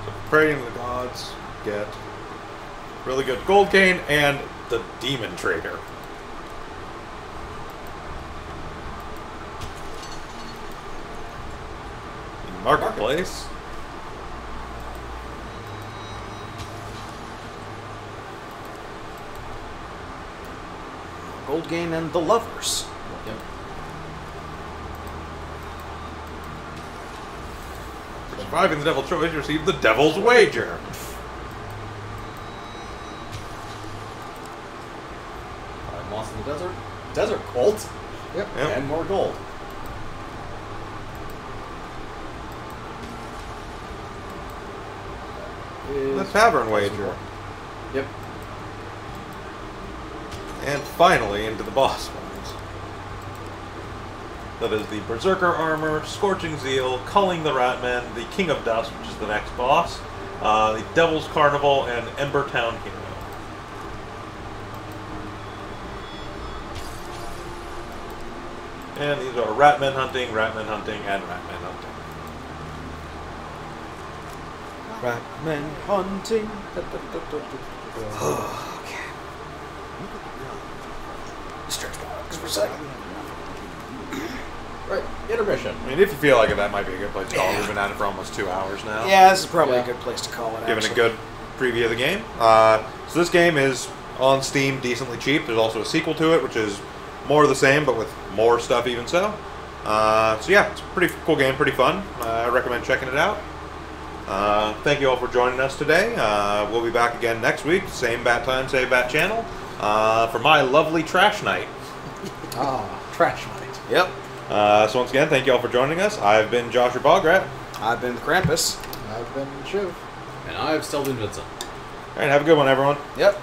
Speaker 4: So praying to the gods, get really good gold gain, and the Demon Trader. Marketplace.
Speaker 2: Gold gain and the lovers.
Speaker 1: Yep.
Speaker 4: For surviving the Devil's Choice, you receive the Devil's Wager.
Speaker 1: Lost in the desert. Desert Colt.
Speaker 3: Yep.
Speaker 4: Yep.
Speaker 1: And more gold.
Speaker 4: The Tavern Wager.
Speaker 1: Yep.
Speaker 4: And finally, into the boss fight. That is the Berserker Armor, Scorching Zeal, Culling the Ratman, the King of Dust, which is the next boss, the Devil's Carnival, and Ember Town Hero. And these are Ratman hunting, and Ratman hunting.
Speaker 2: Ratman hunting. Okay. Stretch my legs for a second.
Speaker 1: Right, intermission.
Speaker 4: I mean, if you feel like it, that might be a good place to call it. We've been at it for almost 2 hours now.
Speaker 2: Yeah, this is probably
Speaker 1: Yeah.
Speaker 2: a good place to call it.
Speaker 4: Giving a
Speaker 2: actually.
Speaker 4: good preview of the game. So this game is on Steam, decently cheap. There's also a sequel to it, which is more of the same, but with more stuff even so. So yeah, it's a pretty cool game, pretty fun. I recommend checking it out. Thank you all for joining us today. We'll be back again next week, same bat time, same bat channel, for my lovely trash night.
Speaker 3: Ah, trash night.
Speaker 2: Yep.
Speaker 4: So once again, thank you all for joining us. I've been Joshua Bograt.
Speaker 2: I've been the Krampus.
Speaker 3: I've been Shiv.
Speaker 1: And I've still been Vincent.
Speaker 4: All right, have a good one, everyone.
Speaker 2: Yep.